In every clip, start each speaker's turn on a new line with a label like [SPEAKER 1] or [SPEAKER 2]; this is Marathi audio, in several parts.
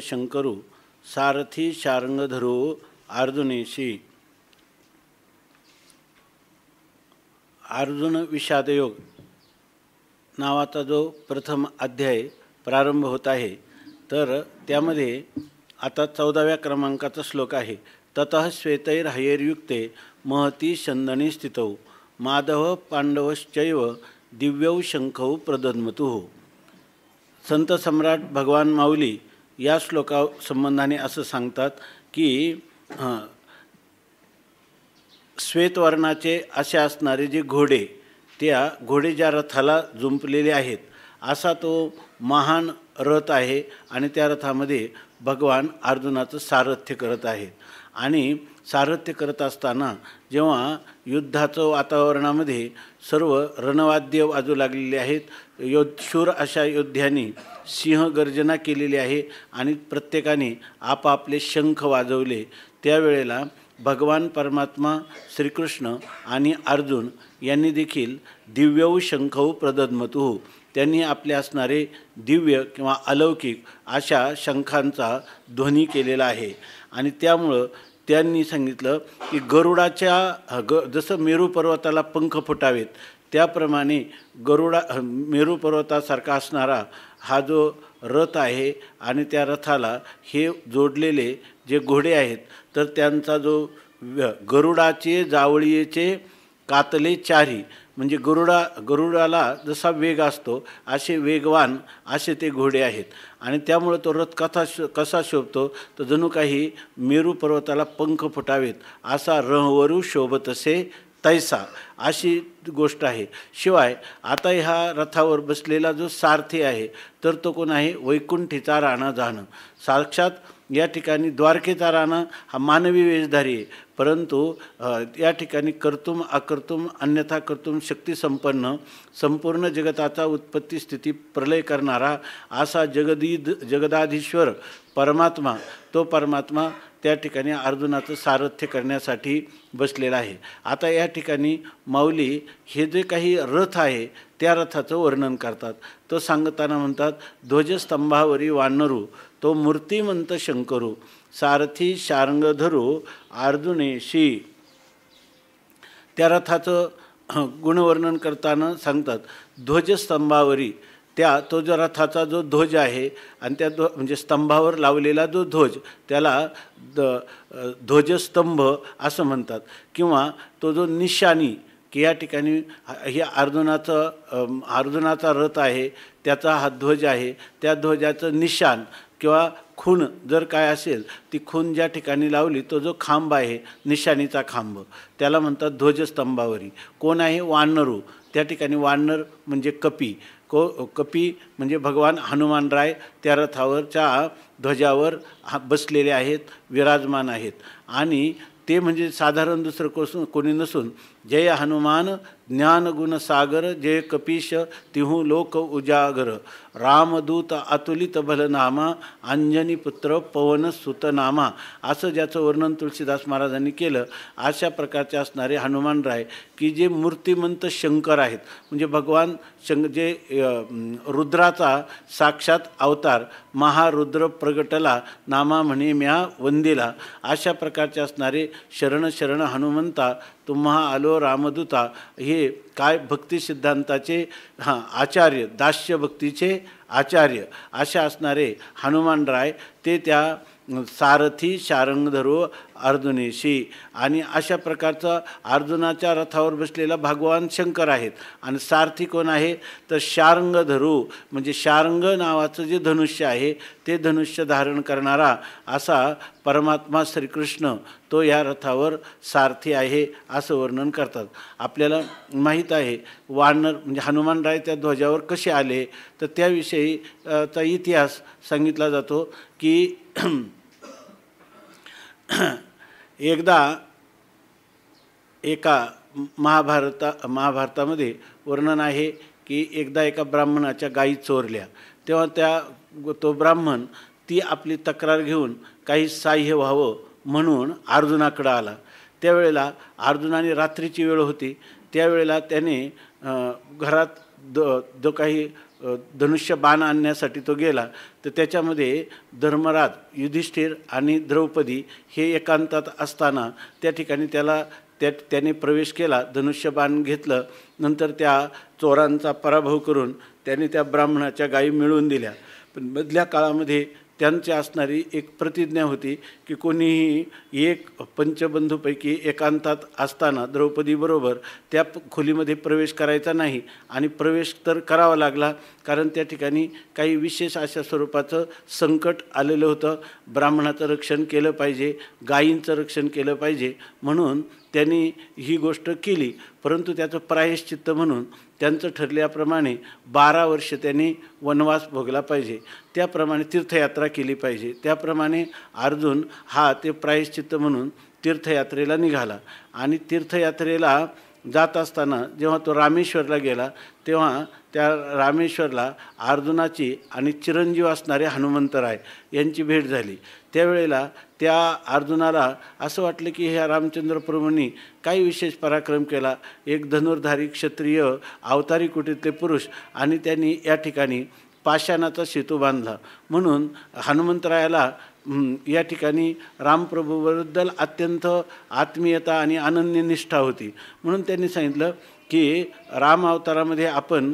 [SPEAKER 1] शंकरू सारथी शार्ङ्गधरो अर्जुनेशी. अर्जुन विषादयोग नावाचा जो प्रथम अध्याय प्रारंभ होत आहे, तर त्यामध्ये आता 14व्या क्रमांकाचा श्लोक आहे. ततः श्वेतैर्हयैर्युक्ते महती शंदने स्थितौ माधव पांडवश्चैव दिव्यौ शंखौ प्रदद्मतुः. संत सम्राट भगवान माऊली या श्लोका संबंधाने असं सांगतात की श्वेतवर्णाचे असे असणारे जे घोडे, त्या घोडे ज्या रथाला जुंपलेले आहेत असा तो महान रथ आहे आणि त्या रथामध्ये भगवान अर्जुनाचं सारथ्य करत आहेत. आणि सारथ्य करत असताना जेव्हा युद्धाचं वातावरणामध्ये सर्व रणवाद्य वाजू लागलेले आहेत, शूर अशा योद्ध्यांनी सिंहगर्जना केलेली आहे आणि प्रत्येकाने आपापले शंख वाजवले, त्यावेळेला भगवान परमात्मा श्रीकृष्ण आणि अर्जुन यांनी देखील दिव्यौ शंखौ प्रदद्मतुः, त्यांनी आपले असणारे दिव्य किंवा अलौकिक अशा शंखांचा ध्वनी केलेला आहे. आणि त्यामुळं त्यांनी सांगितलं की गरुडाच्या जसं मेरू पर्वताला पंख फुटावेत त्याप्रमाणे मेरू पर्वतासारखा असणारा हा जो रथ आहे आणि त्या रथाला हे जोडलेले जे घोडे आहेत, तर त्यांचा जो गरुडाचे जावळीचे कातले चारी, म्हणजे गरुडाला जसा वेग असतो असे वेगवान असे ते घोडे आहेत. आणि त्यामुळे तो रथ कसा शोभतो, तर जणू काही मेरू पर्वताला पंख फुटावेत असा रहवरू शोभतसे तैसा, अशी गोष्ट आहे. शिवाय आता ह्या रथावर बसलेला जो सारथी आहे तर तो कोण आहे, वैकुंठीचा राणा जाणं. साक्षात या ठिकाणी द्वारकेचा राणा हा मानवी वेशधारी आहे, परंतु या ठिकाणी कर्तुम अकर्तुम अन्यथा कर्तुम शक्ती संपन्न संपूर्ण जगताचा उत्पत्ती स्थिती प्रलय करणारा असा जगदाधीश्वर परमात्मा, तो परमात्मा त्या ठिकाणी अर्जुनाचं सारथ्य करण्यासाठी बसलेला आहे. आता या ठिकाणी माऊली हे जे काही रथ आहे त्या रथाचं वर्णन करतात. तो सांगताना म्हणतात, ध्वजस्तंभावरी वानरू तो मूर्तिमंत शंकरू सारथी शार्ङ्गधरो अर्जुनेशी. त्या रथाचं गुणवर्णन करताना सांगतात, ध्वजस्तंभावरी तो जो रथाचा जो ध्वज आहे आणि त्या म्हणजे स्तंभावर लावलेला जो ध्वज त्याला ध्वजस्तंभ असं म्हणतात. किंवा तो जो निशाणी की या ठिकाणी हे अर्जुनाचा रथ आहे, त्याचा हा ध्वज आहे, त्या ध्वजाचं निशाण किंवा खूण जर काय असेल, ती खूण ज्या ठिकाणी लावली तो जो खांब आहे निशाणीचा खांब, त्याला म्हणतात ध्वजस्तंभावरी. कोण आहे, वानरू. त्या ठिकाणी वानर म्हणजे कपी. कपी म्हणजे भगवान हनुमानराय त्या रथावरच्या ध्वजावर बसलेले आहेत, विराजमान आहेत. आणि ते म्हणजे साधारण दुसरं कोणी नसून जय हनुमान ज्ञानगुण सागर जय कपीश तिहू लोक उजागर रामदूत अतुलित बलनामा अंजनी पुत्र पवन सुतनामा, असं ज्याचं वर्णन तुळशीदास महाराजांनी केलं. अशा प्रकारचे असणारे हनुमानराय की जे मूर्तिमंत शंकर आहेत, म्हणजे भगवान जे रुद्राचा साक्षात अवतार महारुद्र प्रगटला नामा म्हणे म्या वंदिला, अशा प्रकारचे असणारे शरण शरण हनुमंता तुम्हा आलो रामदूता, हे काय भक्ती सिद्धांताचे आचार्य, दास्य भक्तीचे आचार्य अशा असणारे हनुमानराय ते त्या सारथी शार्ङ्गधरो अर्जुनेशी. आणि अशा प्रकारचा अर्जुनाच्या रथावर बसलेला भगवान शंकर आहेत. आणि सारथी कोण आहे, तर शार्ङ्गधरो म्हणजे शार्ङ्ग नावाचं जे धनुष्य आहे ते धनुष्य धारण करणारा असा परमात्मा श्रीकृष्ण तो या रथावर सारथी आहे असं वर्णन करतात. आपल्याला माहीत आहे वानर म्हणजे हनुमानराय त्या ध्वजावर कसे आले, तर त्याविषयी चा इतिहास सांगितला जातो की एकदा एका महाभारतामध्ये वर्णन आहे की एकदा एका ब्राह्मणाच्या गायी चोरल्या, तेव्हा तो ब्राह्मण ती आपली तक्रार घेऊन काही सहाय्य व्हावं म्हणून अर्जुनाकडं आला. त्यावेळेला अर्जुनाने रात्रीची वेळ होती, त्यावेळेला त्याने घरात जो काही धनुष्य बाण आणण्यासाठी तो गेला, तर त्याच्यामध्ये धर्मराज, युधिष्ठिर आणि द्रौपदी हे एकांतात असताना त्या ठिकाणी त्याने प्रवेश केला, धनुष्यबाण घेतलं. नंतर त्या चोरांचा पराभव करून त्याने त्या ब्राह्मणाच्या गायी मिळवून दिल्या. पण मधल्या काळामध्ये त्यांची असणारी एक प्रतिज्ञा होती की कोणीही एक पंचबंधूपैकी एकांतात असताना द्रौपदीबरोबर त्या खोलीमध्ये प्रवेश करायचा नाही. आणि प्रवेश तर करावा लागला, कारण त्या ठिकाणी काही विशेष अशा स्वरूपाचं संकट आलेलं होतं. ब्राह्मणाचं रक्षण केलं पाहिजे, गायींचं रक्षण केलं पाहिजे, म्हणून त्यांनी ही गोष्ट केली. परंतु त्याचं प्रायश्चित्त म्हणून त्यांचं ठरल्याप्रमाणे 12 वर्ष त्यांनी वनवास भोगला पाहिजे, त्याप्रमाणे तीर्थयात्रा केली पाहिजे. त्याप्रमाणे अर्जुन हा ते प्रायश्चित्त म्हणून तीर्थयात्रेला निघाला. आणि तीर्थयात्रेला जात असताना जेव्हा तो रामेश्वरला गेला, तेव्हा त्या रामेश्वरला अर्जुनाची आणि चिरंजीव असणारे हनुमंतराय यांची भेट झाली. त्यावेळेला त्या अर्जुनाला असं वाटलं की ह्या रामचंद्र प्रभूंनी काही विशेष पराक्रम केला, एक धनुर्धारी क्षत्रिय अवतारी कुटीतले पुरुष, आणि त्यांनी या ठिकाणी पाषाणाचा सेतू बांधला. म्हणून हनुमंतरायाला या ठिकाणी रामप्रभूबद्दल अत्यंत आत्मीयता आणि अनन्य निष्ठा होती. म्हणून त्यांनी सांगितलं की राम अवतारामध्ये आपण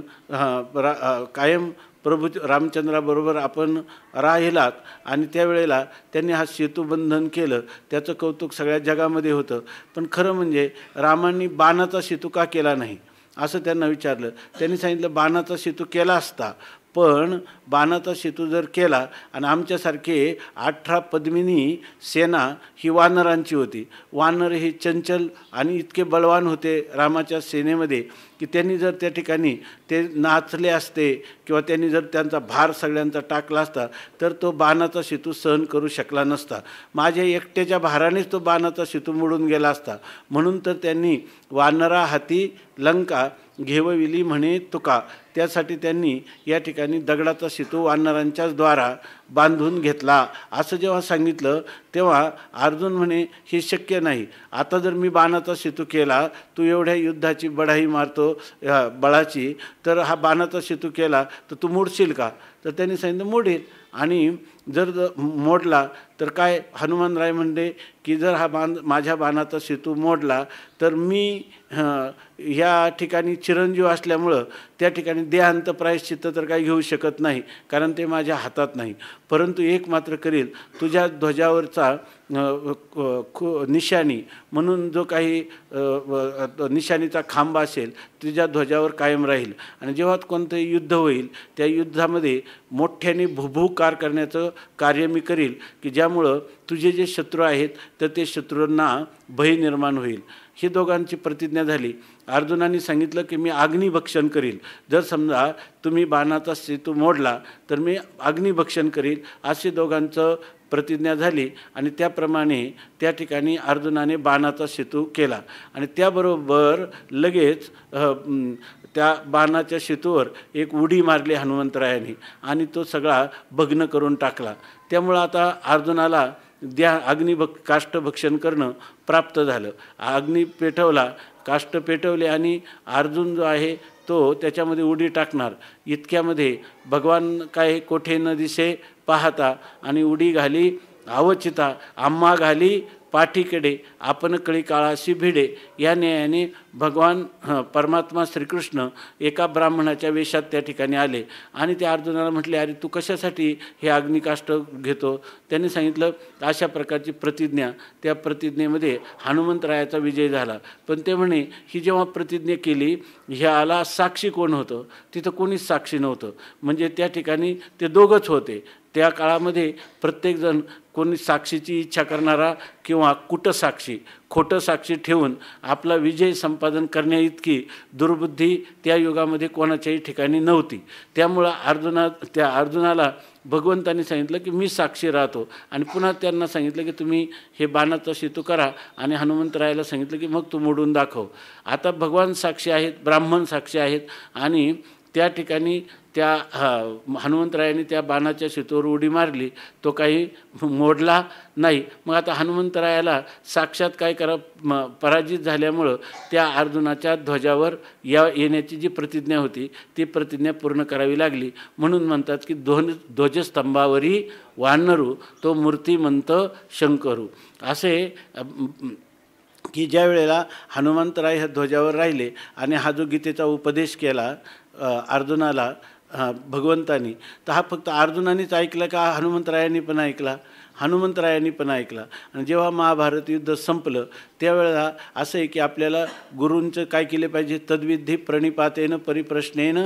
[SPEAKER 1] कायम प्रभू रामचंद्राबरोबर आपण राहिलात. आणि त्यावेळेला त्यांनी हा सेतूबंधन केलं, त्याचं कौतुक सगळ्या जगामध्ये होतं. पण खरं म्हणजे रामांनी बाणाचा सेतू का केला नाही असं त्यांना विचारलं. त्यांनी सांगितलं बाणाचा सेतू केला असता, पण बाणाचा सेतू जर केला आणि आमच्यासारखे 18 पद्मिनी सेना ही वानरांची होती. वानर हे चंचल आणि इतके बलवान होते रामाच्या सेनेमध्ये की त्यांनी जर त्या ठिकाणी ते नाचले असते किंवा त्यांनी जर त्यांचा भार सगळ्यांचा टाकला असता तर तो बाणाचा सेतू सहन करू शकला नसता. माझ्या एकट्याच्या भारानेच तो बाणाचा सेतू मोडून गेला असता. म्हणून तर त्यांनी वानरा हाती लंका घेवविली म्हणे तुका, त्यासाठी त्यांनी या ठिकाणी दगडाचा सेतू वानरांच्याच द्वारा बांधून घेतला असं जेव्हा सांगितलं तेव्हा अर्जुन म्हणे हे शक्य नाही. आता जर मी बाणाचा सेतू केला, तू एवढ्या युद्धाची बढाई मारतो बळाची, तर हा बाणाचा सेतू केला तर तू मोडशील का? तर त्यांनी सांगितलं मोडेल. आणि जर मोडला तर काय? हनुमानराय म्हणले की जर हा माझ्या बाणाचा सेतू मोडला तर मी ह्या ठिकाणी चिरंजीव असल्यामुळं त्या ठिकाणी देहांत प्रायश्चित्त तर काही घेऊ शकत नाही, कारण ते माझ्या हातात नाही. परंतु एक मात्र करील, तुझ्या ध्वजावरचा निशाणी म्हणून जो काही निशाणीचा खांब असेल तुझ्या ध्वजावर कायम राहील. आणि जेव्हा कोणतंही युद्ध होईल त्या युद्धामध्ये मोठ्याने भुभुकार करण्याचं कार्य मी करील की ज्यामुळं तुझे जे शत्रू आहेत तर ते शत्रूंना भय निर्माण होईल. ही दोघांची प्रतिज्ञा झाली. अर्जुनाने सांगितलं की मी अग्निभक्षण करील, जर समजा तुम्ही बाणाचा सेतू मोडला तर मी अग्निभक्षण करील, अशी दोघांचं प्रतिज्ञा झाली. आणि त्याप्रमाणे त्या ठिकाणी अर्जुनाने बाणाचा सेतू केला. आणि त्याबरोबर लगेच त्या बाणाच्या सेतूवर एक उडी मारली हनुमंतरायाने आणि तो सगळा भग्न करून टाकला. त्यामुळं आता अर्जुनाला काष्ठभक्षण करणं प्राप्त झालं. अग्नी पेटवला, काष्ठ पेटवले आणि अर्जुन जो आहे तो त्याच्यामध्ये उडी टाकणार. इतक्यामध्ये भगवान काय कोठे न दिसे पाहता आणि उडी घाली अवचिता, आम्हा घाली पाठीकडे, आपण कळी काळाशी भिडे. या न्यायाने भगवान परमात्मा श्रीकृष्ण एका ब्राह्मणाच्या वेशात त्या ठिकाणी आले आणि त्या अर्जुनाला म्हटले, अरे तू कशासाठी हे अग्निकाष्ठ घेतो? त्यांनी सांगितलं अशा प्रकारची प्रतिज्ञा, त्या प्रतिज्ञेमध्ये हनुमंतरायाचा विजय झाला. पण ते म्हणे ही जेव्हा प्रतिज्ञा केली ह्याला साक्षी कोण होतं? तिथं कोणीच साक्षी नव्हतं. म्हणजे त्या ठिकाणी ते दोघंच होते. त्या काळामध्ये प्रत्येकजण कोणी साक्षीची इच्छा करणारा किंवा कुटसाक्षी, खोटं साक्षी ठेवून आपला विजय संपादन करण्याइतकी दुर्बुद्धी त्या युगामध्ये कोणाच्याही ठिकाणी नव्हती. त्यामुळं अर्जुनाला भगवंतांनी सांगितलं की मी साक्षी राहतो. आणि पुन्हा त्यांना सांगितलं की तुम्ही हे बाणाचा सेतू करा. आणि हनुमंतरायाला सांगितलं की मग तू मोडून दाखव. आता भगवान साक्षी आहेत, ब्राह्मण साक्षी आहेत. आणि त्या ठिकाणी त्या हनुमंतरायांनी त्या बाणाच्या शितोवर उडी मारली, तो काही मोडला नाही. मग आता हनुमंतरायाला साक्षात काय पराजित झाल्यामुळं त्या अर्जुनाच्या ध्वजावर येण्याची जी प्रतिज्ञा होती ती प्रतिज्ञा पूर्ण करावी लागली. म्हणून म्हणतात की ध्वजस्तंभावरी वानरू तो मूर्तिमंत शंकरू. असे की ज्या वेळेला हनुमंतराय ह्या ध्वजावर राहिले आणि हा जो गीतेचा उपदेश केला अर्जुनाला भगवंतानी, तर हा फक्त अर्जुनानेच ऐकला का हनुमंतरायांनी पण ऐकला? हनुमंतरायांनी पण ऐकला. आणि जेव्हा महाभारत युद्ध संपलं त्यावेळेला असं आहे की आपल्याला गुरूंचं काय केले पाहिजे? तद्विधी प्रणिपातेन परिप्रश्नेन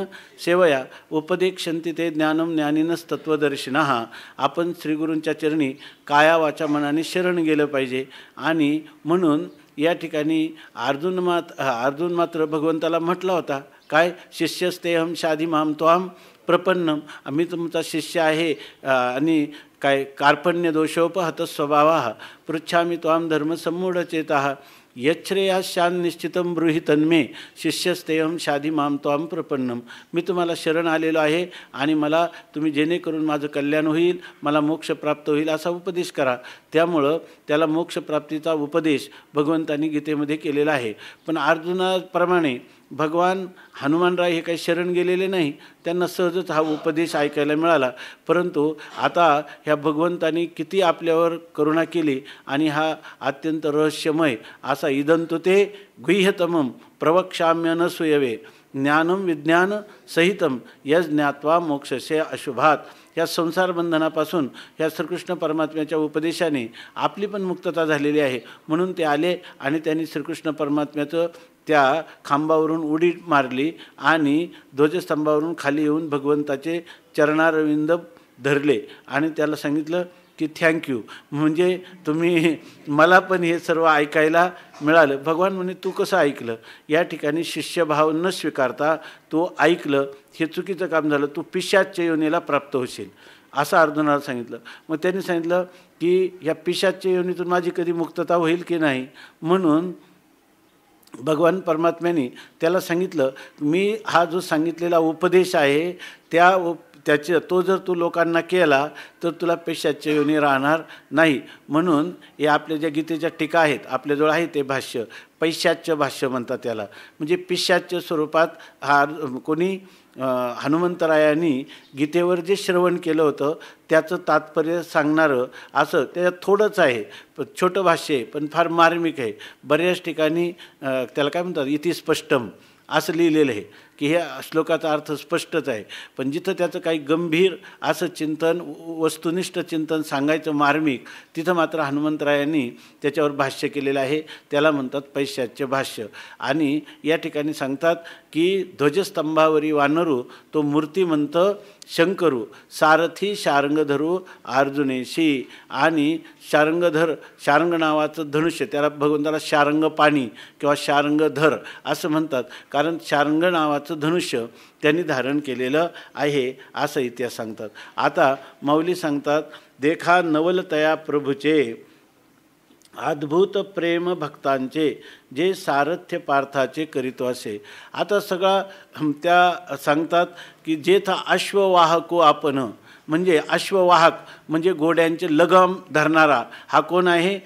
[SPEAKER 1] सेवया उपदेक्षन्ति ते ज्ञानम ज्ञानिनस्तत्वदर्शिनः. आपण श्रीगुरूंच्या चरणी काया वाचा मनाने शरण गेलं पाहिजे. आणि म्हणून या ठिकाणी अर्जुन मात्र भगवंताला म्हटला होता काय? शिष्यस्तेहम शाधी माम त्वाम प्रपन्नम. मी तुमचा शिष्य आहे आणि काय कार्पण्य दोषोपहत स्वभावा पृच्छामी त्वाम धर्मसम्मूढचेतः यच्छ्रेयाशान निश्चितं ब्रूहि तन्मे शिष्यस्तेहम शाधी माम त्वाम प्रपन्नम. मी तुम्हाला शरण आलेलो आहे आणि मला तुम्ही जेणेकरून माझं कल्याण होईल, मला मोक्ष प्राप्त होईल असा उपदेश करा. त्यामुळं त्याला मोक्षप्राप्तीचा उपदेश भगवंतांनी गीतेमध्ये केलेला आहे. पण अर्जुनाप्रमाणे भगवान हनुमानराय हे काही शरण गेलेले नाही, त्यांना सहजच हा उपदेश ऐकायला मिळाला. परंतु आता ह्या भगवंतांनी किती आपल्यावर करुणा केली आणि हा अत्यंत रहस्यमय असा इदंतु ते गुह्यतमं प्रवक्ष्याम्यनसूयवे ज्ञानम विज्ञान सहितम यज ज्ञात्वा मोक्षसे अशुभात. या संसार बंधनापासून या श्रीकृष्ण परमात्म्याच्या उपदेशाने आपली पण मुक्तता झालेली आहे. म्हणून ते आले आणि त्यांनी श्रीकृष्ण परमात्म्याचं त्या खांबावरून उडी मारली आणि ध्वजस्तंभावरून खाली येऊन भगवंताचे चरणारविंद धरले आणि त्याला सांगितलं की थँक्यू, म्हणजे तुम्ही मला पण हे सर्व ऐकायला मिळालं. भगवान म्हणे तू कसं ऐकलं? या ठिकाणी शिष्यभाव न स्वीकारता तू ऐकलं हे चुकीचं काम झालं, तू पिशाच्य योनीला प्राप्त होशील असं अर्जुनाला सांगितलं. मग त्यांनी सांगितलं की या पिशाच्य योनीतून माझी कधी मुक्तता होईल की नाही. म्हणून भगवान परमात्म्याने त्याला सांगितलं मी हा जो सांगितलेला उपदेश आहे तो जर तू लोकांना केला तर तुला पिशाच्य योनी राहणार नाही. म्हणून हे आपल्या ज्या गीतेच्या टीका आहेत आपल्याजवळ आहे ते भाष्य पैशाच्य भाष्य म्हणतात त्याला. म्हणजे पिशाच्य स्वरूपात कोणी हनुमंतरायांनी गीतेवर जे श्रवण केलं होतं त्याचं तात्पर्य सांगणारं असं त्याच्यात थोडंच आहे, छोटं भाष्य आहे पण फार मार्मिक आहे. बऱ्याच ठिकाणी त्याला काय म्हणतात इति स्पष्टम असं लिहिलेलं आहे की हे श्लोकाचा अर्थ स्पष्टच आहे. पण जिथं त्याचं काही गंभीर असं चिंतन वस्तुनिष्ठ चिंतन सांगायचं मार्मिक तिथं मात्र हनुमंतरायांनी त्याच्यावर भाष्य केलेलं आहे, त्याला म्हणतात पैशाच्य भाष्य. आणि या ठिकाणी सांगतात की ध्वजस्तंभावरी वानरू तो मूर्तिमंत शंकरू सारथी शार्ंगधरू अर्जुनेशी. आणि शार्ंग नावाचं धनुष्य त्याला भगवंताला शार्ंग पाणी किंवा शार्ंगधर असं म्हणतात, कारण शार्ंग नावाचं धनुष्य त्यांनी धारण केलेलं आहे असं इतिहास सांगतात. आता माऊली सांगतात देखा नवलतया प्रभूचे अद्भुत प्रेम भक्तांचे जे सारथ्य पार्थाचे करीतो असे. आता सगळा त्या सांगतात की जेथा अश्ववाहको आपण, म्हणजे अश्ववाहक म्हणजे घोड्यांचे लगाम धरणारा हा कोण आहे?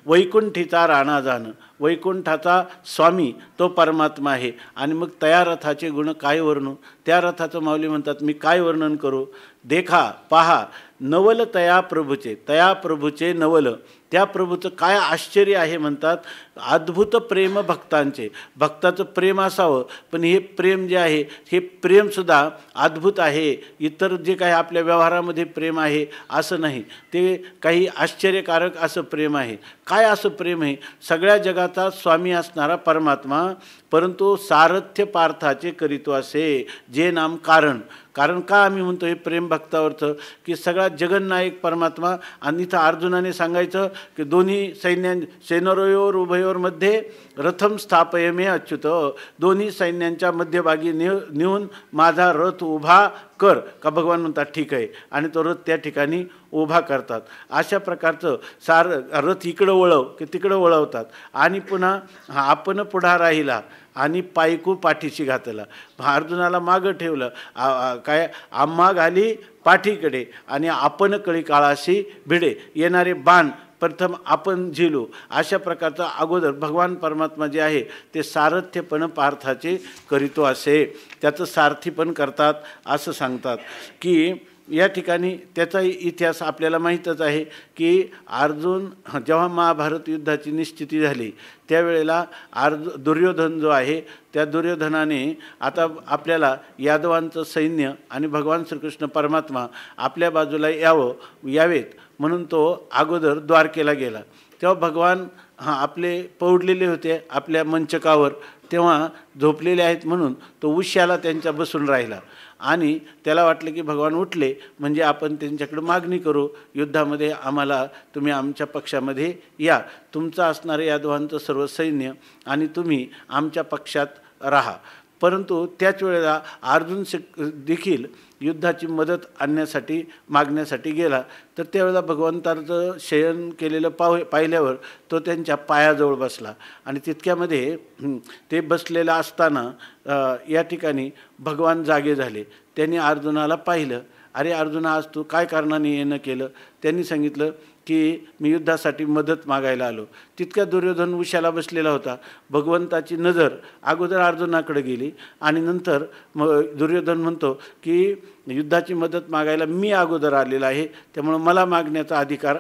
[SPEAKER 1] वैकुंठीचा राणा जाणं, वैकुंठाचा स्वामी तो परमात्मा आहे. आणि मग त्या रथाचे गुण काय वर्णू? त्या रथाचं माऊली म्हणतात मी काय वर्णन करू? देखा पहा नवल तया प्रभूचे, तया प्रभूचे नवल, त्या प्रभूचं काय आश्चर्य आहे म्हणतात. अद्भुत प्रेम भक्तांचे, भक्ताचं प्रेम असावं पण हे प्रेम जे आहे हे प्रेमसुद्धा अद्भुत आहे. इतर जे काही आपल्या व्यवहारामध्ये प्रेम आहे असं नाही, ते काही आश्चर्यकारक असं प्रेम आहे. काय असं प्रेम आहे? सगळ्या जगाचा स्वामी असणारा परमात्मा परंतु सारथ्य पार्थाचे करीतो असे जे नाम कारण. कारण का आम्ही म्हणतो हे प्रेम भक्तावरचं की सगळा जगन्नायक परमात्मा. आणि इथं अर्जुनाने सांगायचं की दोन्ही सेनोरयोर उभयोर मध्ये रथम स्थापयमे अच्युत, दोन्ही सैन्यांच्या मध्यभागी नेऊन माझा रथ उभा कर. का भगवान म्हणतात ठीक आहे आणि तो रथ त्या ठिकाणी उभा करतात. अशा प्रकारचं रथ इकडं वळव की तिकडं वळवतात आणि पुन्हा आपण पुढा राहिला आणि पायकू पाठीशी घातला. अर्जुनाला मागं ठेवलं. काय आम्हा घाली पाठीकडे आणि आपण कळी काळाशी भिडे. येणारे बाण प्रथम आपण झेलू. अशा प्रकारचा अगोदर भगवान परमात्मा जे आहे ते सारथ्यपण पार्थाचे करीतो असे त्याचं सारथीपण करतात असं सांगतात. की या ठिकाणी त्याचा इतिहास आपल्याला माहीतच आहे की अर्जुन जेव्हा महाभारत युद्धाची निश्चिती झाली त्यावेळेला दुर्योधन जो आहे त्या दुर्योधनाने आता आपल्याला यादवांचं सैन्य आणि भगवान श्रीकृष्ण परमात्मा आपल्या बाजूला यावेत म्हणून तो अगोदर द्वारकेला गेला. तेव्हा भगवान आपले पौडलेले होते आपल्या मंचकावर, तेव्हा झोपलेले आहेत म्हणून तो उश्याला त्यांच्या बसून राहिला आणि त्याला वाटलं की भगवान उठले म्हणजे आपण त्यांच्याकडे मागणी करू, युद्धामध्ये आम्हाला तुम्ही आमच्या पक्षामध्ये या, तुमचं असणारे यादवांचं सर्व सैन्य आणि तुम्ही आमच्या पक्षात राहा. परंतु त्याच वेळेला अर्जुन देखील युद्धाची मदत आणण्यासाठी मागण्यासाठी गेला. तर त्यावेळेला भगवंताचं शयन केलेलं पाहिल्यावर तो त्यांच्या पायाजवळ बसला आणि तितक्यामध्ये ते बसलेलं असताना या ठिकाणी भगवान जागे झाले. त्यांनी अर्जुनाला पाहिलं. अरे अर्जुना, आज तू काय कारणाने येणं केलं? त्यांनी सांगितलं की मी युद्धासाठी मदत मागायला आलो. तितक्या दुर्योधन उशाला बसलेला होता. भगवंताची नजर अगोदर अर्जुनाकडे गेली आणि नंतर दुर्योधन म्हणतो की युद्धाची मदत मागायला मी अगोदर आलेला आहे, त्यामुळं मला मागण्याचा अधिकार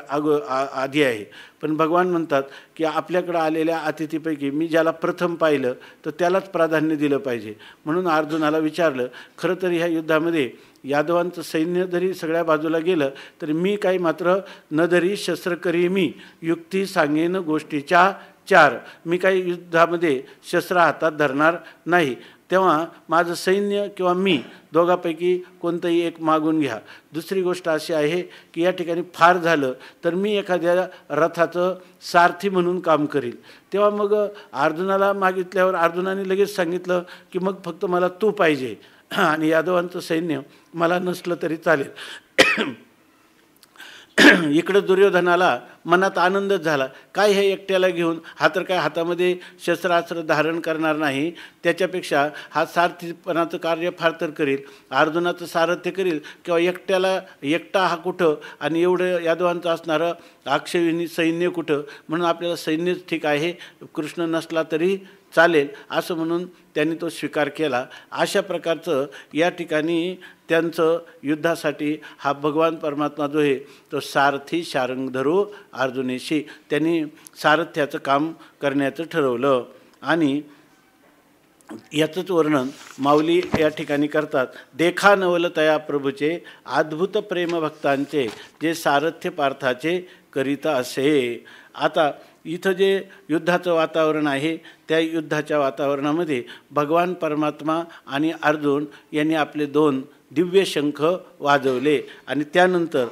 [SPEAKER 1] आधी आहे. पण भगवान म्हणतात की आपल्याकडं आलेल्या अतिथीपैकी मी ज्याला प्रथम पाहिलं तर त्यालाच प्राधान्य दिलं पाहिजे. म्हणून अर्जुनाला विचारलं. खरं तर ह्या युद्धामध्ये यादवांचं सैन्य जरी सगळ्या बाजूला गेलं तरी मी काही मात्र न धरी शस्त्र करी मी, युक्ती सांगेन गोष्टीच्या चार. मी काही युद्धामध्ये शस्त्र हातात धरणार नाही. तेव्हा माझं सैन्य किंवा मी दोघांपैकी कोणतंही एक मागून घ्या. दुसरी गोष्ट अशी आहे की या ठिकाणी फार झालं तर मी एखाद्या रथाचं सारथी म्हणून काम करील. तेव्हा मग अर्जुनाला मागितल्यावर अर्जुनाने लगेच सांगितलं की मग फक्त मला तू पाहिजे आणि यादवांचं सैन्य मला नसलं तरी चालेल. इकडं दुर्योधनाला मनात आनंदच झाला. काय हे एकट्याला घेऊन, हा तर काय हातामध्ये शस्त्रास्त्र धारण करणार नाही, त्याच्यापेक्षा हा सारथीपणाचं कार्य फार तर करील, अर्जुनाचं सारथ्य करील किंवा एकटा हा कुठं आणि एवढं यादवांचं असणारं अक्षयिणी सैन्य कुठं, म्हणून आपल्याला सैन्यच ठीक आहे, कृष्ण नसला तरी चालेल असं म्हणून त्यांनी तो स्वीकार केला. अशा प्रकारचं या ठिकाणी त्यांचं युद्धासाठी हा भगवान परमात्मा जो आहे तो सारथी शारंग धरू अर्जुनेशी, त्यांनी सारथ्याचं काम करण्याचं ठरवलं. आणि याचंच वर्णन माऊली या ठिकाणी करतात. देखा नवल तया प्रभूचे अद्भुत प्रेम भक्तांचे, जे सारथ्य पार्थाचे करिता असे. आता इथं जे युद्धाचं वातावरण आहे त्या युद्धाच्या वातावरणामध्ये भगवान परमात्मा आणि अर्जुन यांनी आपले 2 दिव्य शंख वाजवले आणि त्यानंतर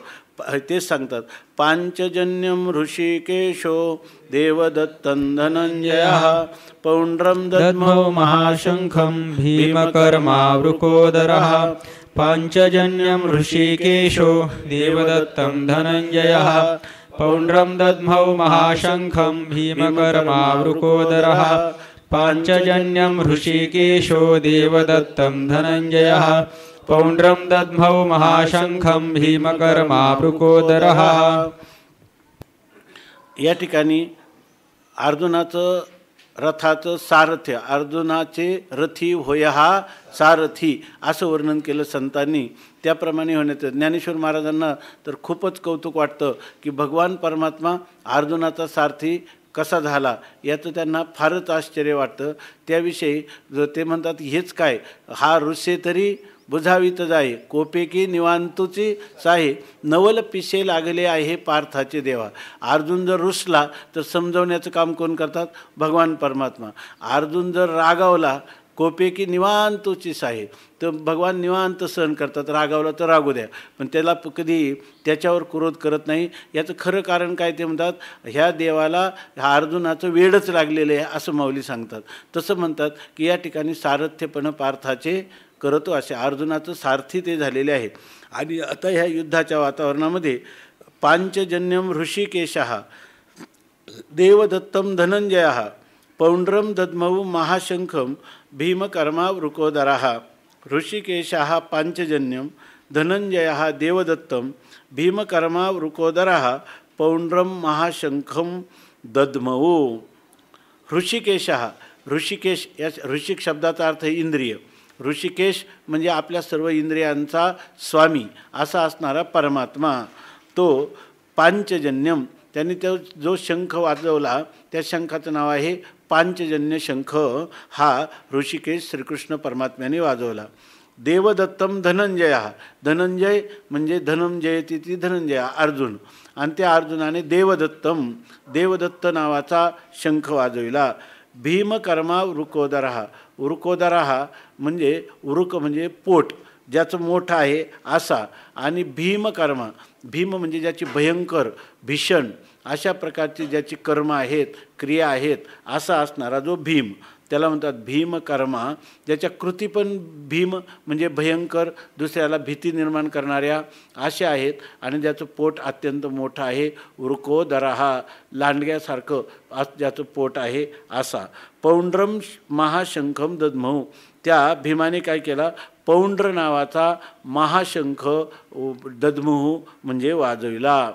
[SPEAKER 1] तेच सांगतात. पांचजन्यम ऋषिकेशो देवदत्तं धनंजयः पौंड्रम दद्मौ महाशंखं भीमकर्मावृकोदरः. पांचजन्यम ऋषिकेशो देवदत्तं धनंजयः पौंड्रम दद्मौ महाशंखं भीमकर्मावृकोदरः. पांचजन्यम ऋषिकेशो देवदत्तं धनंजयः पौंड्रम दद्मौ महाशंखं भीमकर्मावृकोदरः. या ठिकाणी अर्जुनाचं रथाचं सारथ्य, अर्जुनाचे रथी होय हा सारथी असं वर्णन केलं संतांनी. त्याप्रमाणे होण्याचं ज्ञानेश्वर महाराजांना तर खूपच कौतुक वाटतं की भगवान परमात्मा अर्जुनाचा सारथी कसा झाला याचं त्यांना फारच आश्चर्य वाटतं. त्याविषयी ते म्हणतात हेच काय, हा ऋषे तरी बुझावीत जाय, कोपेकी निवांतुची साहे, नवल पिसे लागले आहे पार्थाचे देवा. अर्जुन जर रुसला तर समजवण्याचं काम कोण करतात? भगवान परमात्मा. अर्जुन जर रागावला, कोपेकी निवांतुची साहे, तर भगवान निवांत सहन करतात. रागावला तर रागू द्या, पण त्याला कधी त्याच्यावर क्रोध करत नाही. याचं खरं कारण काय ते म्हणतात, ह्या देवाला ह्या अर्जुनाचं वेडच लागलेलं आहे असं माऊली सांगतात. तसं म्हणतात की या ठिकाणी सारथ्यपण पार्थाचे करतो, असे अर्जुनाचं सारथी ते झालेले आहे. आणि आता ह्या युद्धाच्या वातावरणामध्ये पांचजन्यम ऋषिकेशः देवदत्तं धनंजयः पौंड्रम दद्मौ महाशंखम भीमकर्मा वृकोदरः। ऋषिकेशः पांचजन्यम धनंजयः देवदत्तं भीमकर्मा वृकोदरः पौंड्रम महाशंखम दद्मौ। ऋषिकेशः, ऋषिकेश या ऋषिक शब्दाचा अर्थ आहे इंद्रिय. ऋषिकेश म्हणजे आपल्या सर्व इंद्रियांचा स्वामी असा असणारा परमात्मा. तो पांचजन्यम, त्यांनी तो जो शंख वाजवला त्या शंखाचं नाव आहे पांचजन्य शंख. हा ऋषिकेश श्रीकृष्ण परमात्म्याने वाजवला. देवदत्तम धनंजय, धनंजय म्हणजे धनम जयती ती धनंजय अर्जुन, आणि त्या अर्जुनाने देवदत्तम देवदत्त नावाचा शंख वाजविला. भीमकर्मा वृकोदरः, वृकोदरः म्हणजे वृक म्हणजे पोट ज्याचं मोठं आहे असा, आणि भीमकर्मा, भीम म्हणजे ज्याची भयंकर भीषण अशा प्रकारची ज्याची कर्म आहेत क्रिया आहेत असा असणारा जो भीम त्याला म्हणतात भीमकर्मा. ज्याच्या कृती पण भीम म्हणजे भयंकर दुसऱ्याला भीती निर्माण करणाऱ्या अशा आहेत, आणि ज्याचं पोट अत्यंत मोठं आहे. वृकोदरः लांडग्यासारखं ज्याचं पोट आहे असा. पौंड्रम महाशंखम दद्मौ, त्या भीमाने काय केला, पौंड्र नावाचा महाशंख दद्मु म्हणजे वाजविला.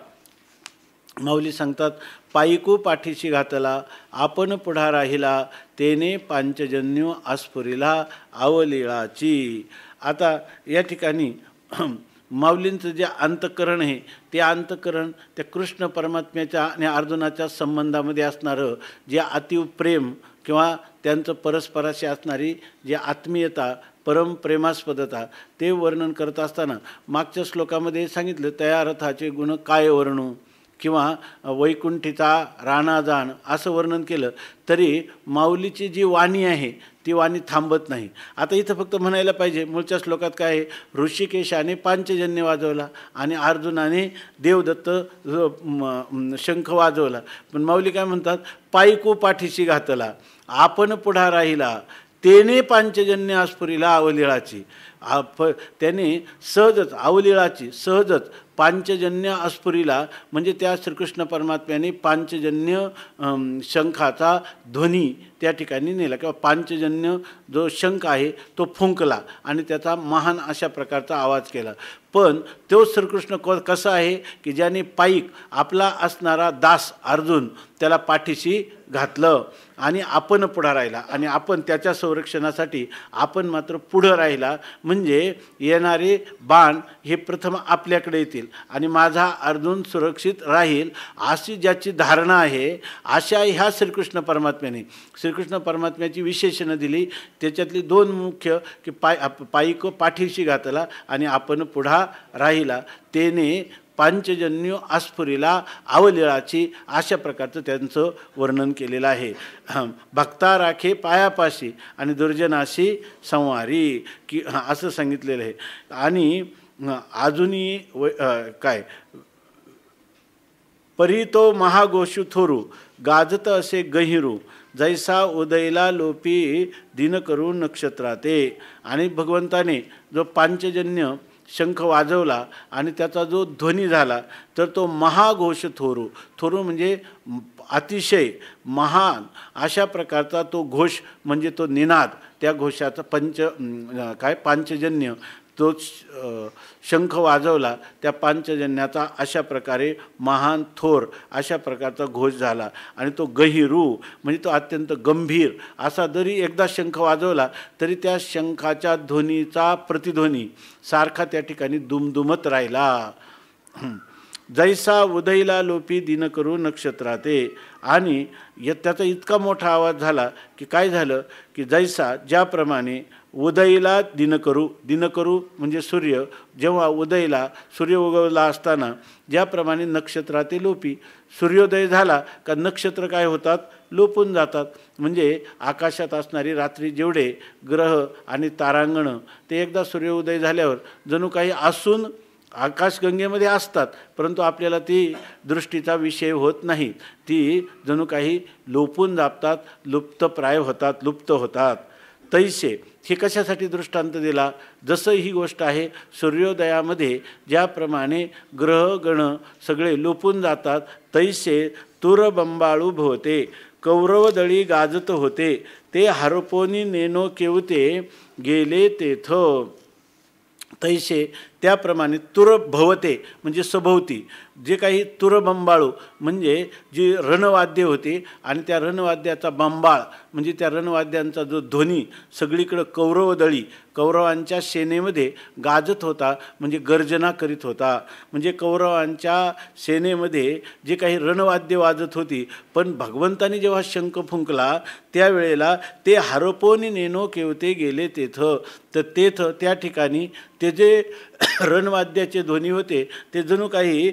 [SPEAKER 1] माऊली सांगतात पायिकू पाठीशी घातला आपण पुढा राहिला तेने पांचजन्यो आस्फुरिला अवलीळाची. आता या ठिकाणी माऊलींचं जे अंतःकरण आहे ते अंतःकरण त्या कृष्ण परमात्म्याच्या आणि अर्जुनाच्या संबंधामध्ये असणारं जे अतीव प्रेम किंवा त्यांचं परस्पराशी असणारी जी आत्मीयता परमप्रेमास्पदता ते वर्णन करत असताना मागच्या श्लोकामध्ये सांगितलं तया रथाचे गुण काय वर्णू किंवा वैकुंठीचा राणा जाण असं वर्णन केलं तरी माऊलीची जी वाणी आहे ती वाणी थांबत नाही. आता इथं फक्त म्हणायला पाहिजे मूळच्या श्लोकात काय आहे, ऋषिकेशाने पांचजन्य वाजवला आणि अर्जुनाने देवदत्त शंख वाजवला. पण माऊली काय म्हणतात, पायिकू पाठीशी घातला आपण पुढा राहिला तेने पांचजन्य आस्फुरिला अवलीळाची. त्याने सहजच अवलीळाची सहजच पांचजन्य आस्फुरिला म्हणजे त्या श्रीकृष्ण परमात्म्याने पांचजन्य शंखाचा ध्वनी त्या ठिकाणी नेला किंवा पांचजन्य जो शंख आहे तो फुंकला आणि त्याचा महान अशा प्रकारचा आवाज केला. पण तो श्रीकृष्ण कसा आहे की ज्याने पायिक आपला असणारा दास अर्जुन त्याला पाठीशी घातलं आणि आपण पुढं राहिला आणि आपण त्याच्या संरक्षणासाठी आपण मात्र पुढं राहिला. म्हणजे येणारे बाण हे प्रथम आपल्याकडे येतील आणि माझा अर्जुन सुरक्षित राहील अशी ज्याची धारणा आहे अशा ह्या श्रीकृष्ण परमात्म्याने श्रीकृष्ण परमात्म्याची विशेषणं दिली. त्याच्यातली दोन मुख्य की पायिक पाठीशी घातला आणि आपण पुढा राहिला तेने पांचजन्य आस्फुरिला अवलीळाची अशा प्रकारचं त्यांचं वर्णन केलेलं आहे. भक्ता राखे पायापाशी आणि दुर्जनाशी संवारी की असं सांगितलेलं आहे. आणि अजूनही काय परी तो महाघोषू थोरू गाजत असे गहिरू जैसा उदयला लोपी दिन करू नक्षत्राते. आणि भगवंताने जो पांचजन्य शंख वाजवला आणि त्याचा जो ध्वनी झाला तर तो महाघोष थोरू, थोरू म्हणजे अतिशय महान अशा प्रकारचा तो घोष म्हणजे तो निनाद. त्या घोषाचा पांचजन्य तो शंख वाजवला त्या पांचजन्याचा अशा प्रकारे महान थोर अशा प्रकारचा घोष झाला. आणि तो गहिरू म्हणजे तो अत्यंत गंभीर असा जरी एकदा शंख वाजवला तरी त्या शंखाच्या ध्वनीचा प्रतिध्वनी सारखा त्या ठिकाणी दुमदुमत राहिला. जैसा उदयला लोपी दिन करू नक्षत्राते. आणि त्याचा इतका मोठा आवाज झाला की काय झालं की जैसा ज्याप्रमाणे उदयला दिनकरू, दिनकरू म्हणजे सूर्य जेव्हा उदयला सूर्य उगवला असताना ज्याप्रमाणे नक्षत्राते लोपी सूर्योदय झाला का नक्षत्र काय होतात लोपून जातात. म्हणजे आकाशात असणारी रात्री जेवढे ग्रह आणि तारांगणं ते एकदा सूर्योदय झाल्यावर जणू काही असून आकाशगंगेमध्ये असतात परंतु आपल्याला ती दृष्टीचा विषय होत नाही. ती जणू काही लोपून जातात लुप्तप्राय होतात लुप्त होतात. तैसे हे कशासाठी दृष्टांत दिला? जसं ही गोष्ट आहे सूर्योदयामध्ये ज्याप्रमाणे ग्रह गण सगळे लोपून जातात, तैसे तुरबंबाळू भोवते कौरवदळी गाजत होते, ते हरपोनी नेनो केवते गेले तेथ. तैसे त्याप्रमाणे तुरभवते म्हणजे सभोवती जे काही तुरबंबाळू म्हणजे जी रणवाद्य होती आणि त्या रणवाद्याचा बंबाळ म्हणजे त्या रणवाद्यांचा जो ध्वनी सगळीकडं कौरवदळी कौरवांच्या सेनेमध्ये गाजत होता, म्हणजे गर्जना करीत होता. म्हणजे कौरवांच्या सेनेमध्ये जे काही रणवाद्य वाजत होती, पण भगवंताने जेव्हा शंख फुंकला त्यावेळेला ते हरपोनी नेनो केवते गेले तेथ. तर तेथ त्या ठिकाणी ते जे रणवाद्याचे ध्वनी होते ते जणू काही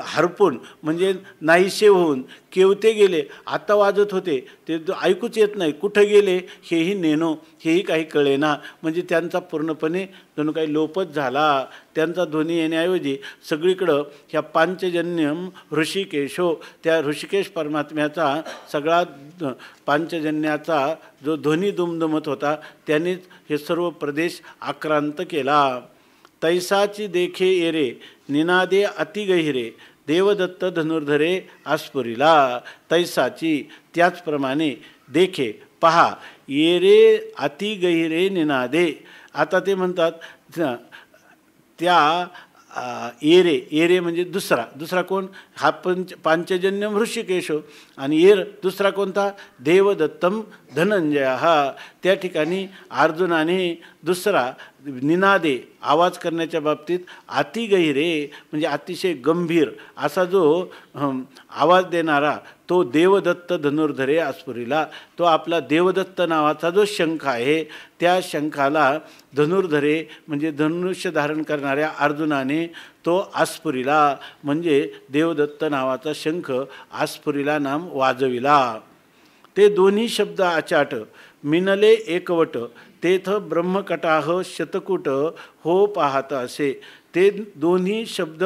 [SPEAKER 1] हरपून म्हणजे नाहीसे होऊन केवते गेले. आता वाजत होते ते ऐकूच येत नाही, कुठं गेले हेही नेनो हेही काही कळेना. म्हणजे त्यांचा पूर्णपणे जणू काही लोपच झाला. त्यांचा ध्वनी येण्याऐवजी सगळीकडं ह्या पांचजन्यम ऋषिकेशो त्या ऋषिकेश परमात्म्याचा सगळा पांचजन्याचा जो ध्वनी दुमदुमत होता त्यानेच हे सर्व प्रदेश आक्रांत केला. तैसाची देखे येरे निनादे अति गहिरे देवदत्त धनुर्धरे आस्फुरिला. तैसाची त्याचप्रमाणे देखे पहा येरे अति गहिरे निनादे. आता ते म्हणतात त्या येरे येरे म्हणजे दुसरा कोण? हा पांचजन्यम ऋषिकेशो. आणि येर दुसरा कोणता? देवदत्तम धनंजय. हा त्या ठिकाणी अर्जुनाने दुसरा निनादे आवाज करण्याच्या बाबतीत अति गहिरे म्हणजे अतिशय गंभीर असा जो आवाज देणारा तो देवदत्त धनुर्धरे आस्फुरिला. तो आपला देवदत्त नावाचा जो शंख आहे त्या शंखाला धनुर्धरे म्हणजे धनुष्य धारण करणाऱ्या अर्जुनाने तो आस्फुरिला म्हणजे देवदत्त नावाचा शंख आस्फुरिला नाम वाजविला. ते दोन्ही शब्द आचाट मिनले एकवट तेथ ब्रह्मकटाह शतकुट हो पाहत असे. ते दोन्ही शब्द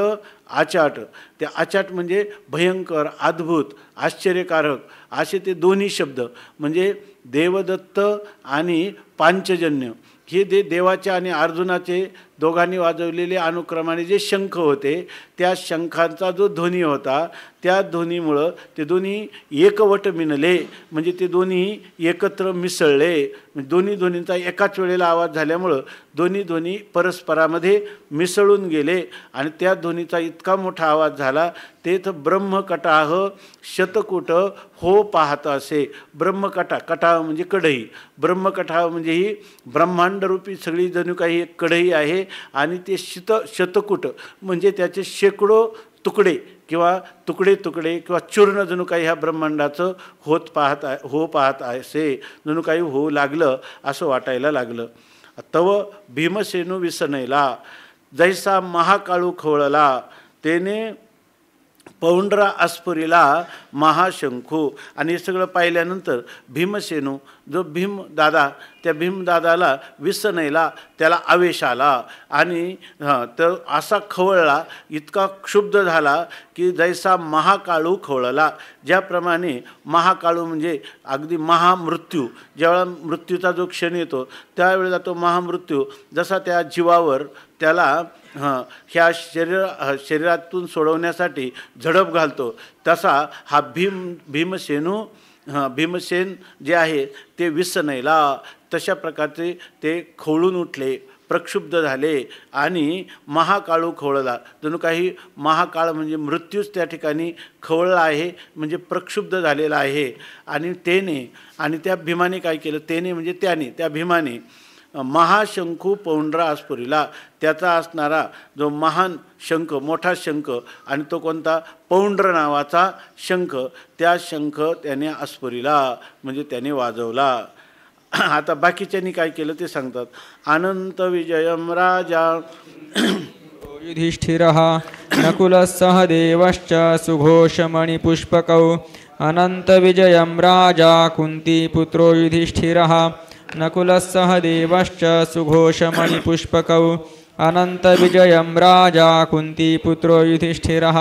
[SPEAKER 1] आचाट, ते आचाट म्हणजे भयंकर अद्भुत आश्चर्यकारक असे ते दोन्ही शब्द म्हणजे देवदत्त आणि पांचजन्य हे देवाच्या आणि अर्जुनाचे दोघांनी वाजवलेले अनुक्रमाने जे शंख होते त्या शंखांचा जो ध्वनी होता त्या ध्वनीमुळं ते दोन्ही एकवट मिनले म्हणजे ते दोन्ही एकत्र मिसळले. दोन्ही ध्वनींचा एकाच वेळेला आवाज झाल्यामुळं दोन्ही ध्वनी परस्परामध्ये मिसळून गेले आणि त्या ध्वनीचा इतका मोठा आवाज झाला तेथ ब्रह्मकटाह शतकुट हो पाहत असे. ब्रह्मकटा कटाह म्हणजे कढई, ब्रह्मकटाह म्हणजे ही ब्रह्मांडरूपी सगळी जणू काही एक कढई आहे आणि ते शतकुट म्हणजे त्याचे शेकडो तुकडे किंवा तुकडे किंवा चूर्ण जणू काही ह्या ब्रह्मांडाचं हो पाहत असे जणू काही होऊ लागलं असं वाटायला लागलं. तव भीमसेनू विसनयला जैसा महाकाळू खवळला तेने पौंड्रा आस्फुरिला महाशंखू. आणि हे सगळं पाहिल्यानंतर भीमसेनू जो भीमदादा त्या भीमदादाला विसनयला त्याला आवेश आला आणि तर असा खवळला इतका क्षुब्ध झाला की जैसा महाकाळू खवळला. ज्याप्रमाणे महाकाळू म्हणजे अगदी महामृत्यू ज्यावेळेला मृत्यूचा जो क्षण येतो त्यावेळेला तो महामृत्यू जसा त्या जीवावर त्याला ह्या शरीरातून सोडवण्यासाठी झडप घालतो तसा हा भीमसेन जे आहे ते विसनयला तशा प्रकारचे ते खवळून उठले, प्रक्षुब्ध झाले आणि महाकाळू खवळला. जणू काही महाकाळ म्हणजे मृत्यूच त्या ठिकाणी खवळला आहे म्हणजे प्रक्षुब्ध झालेला आहे. आणि त्या भीमाने काय केलं? तेने म्हणजे त्याने त्या भीमाने महाशंखू पौंड्रा आस्फुरिला त्याचा असणारा जो महान शंख मोठा शंख आणि तो कोणता? पौंड्र नावाचा शंख त्या शंख त्याने आस्फुरिला म्हणजे त्याने वाजवला. आता बाकीच्यांनी काय केलं ते सांगतात. अनंत विजयम राजा
[SPEAKER 2] युधिष्ठिरः नकुलः सहदेवश्च सुघोषमणिपुष्पकौ अनंत विजयम राजा कुन्तीपुत्रो युधिष्ठिरः नकुलः सहदेवश्च सुघोषमणिपुष्पकौ अनंत विजयम राजा कुन्तीपुत्रो युधिष्ठिरः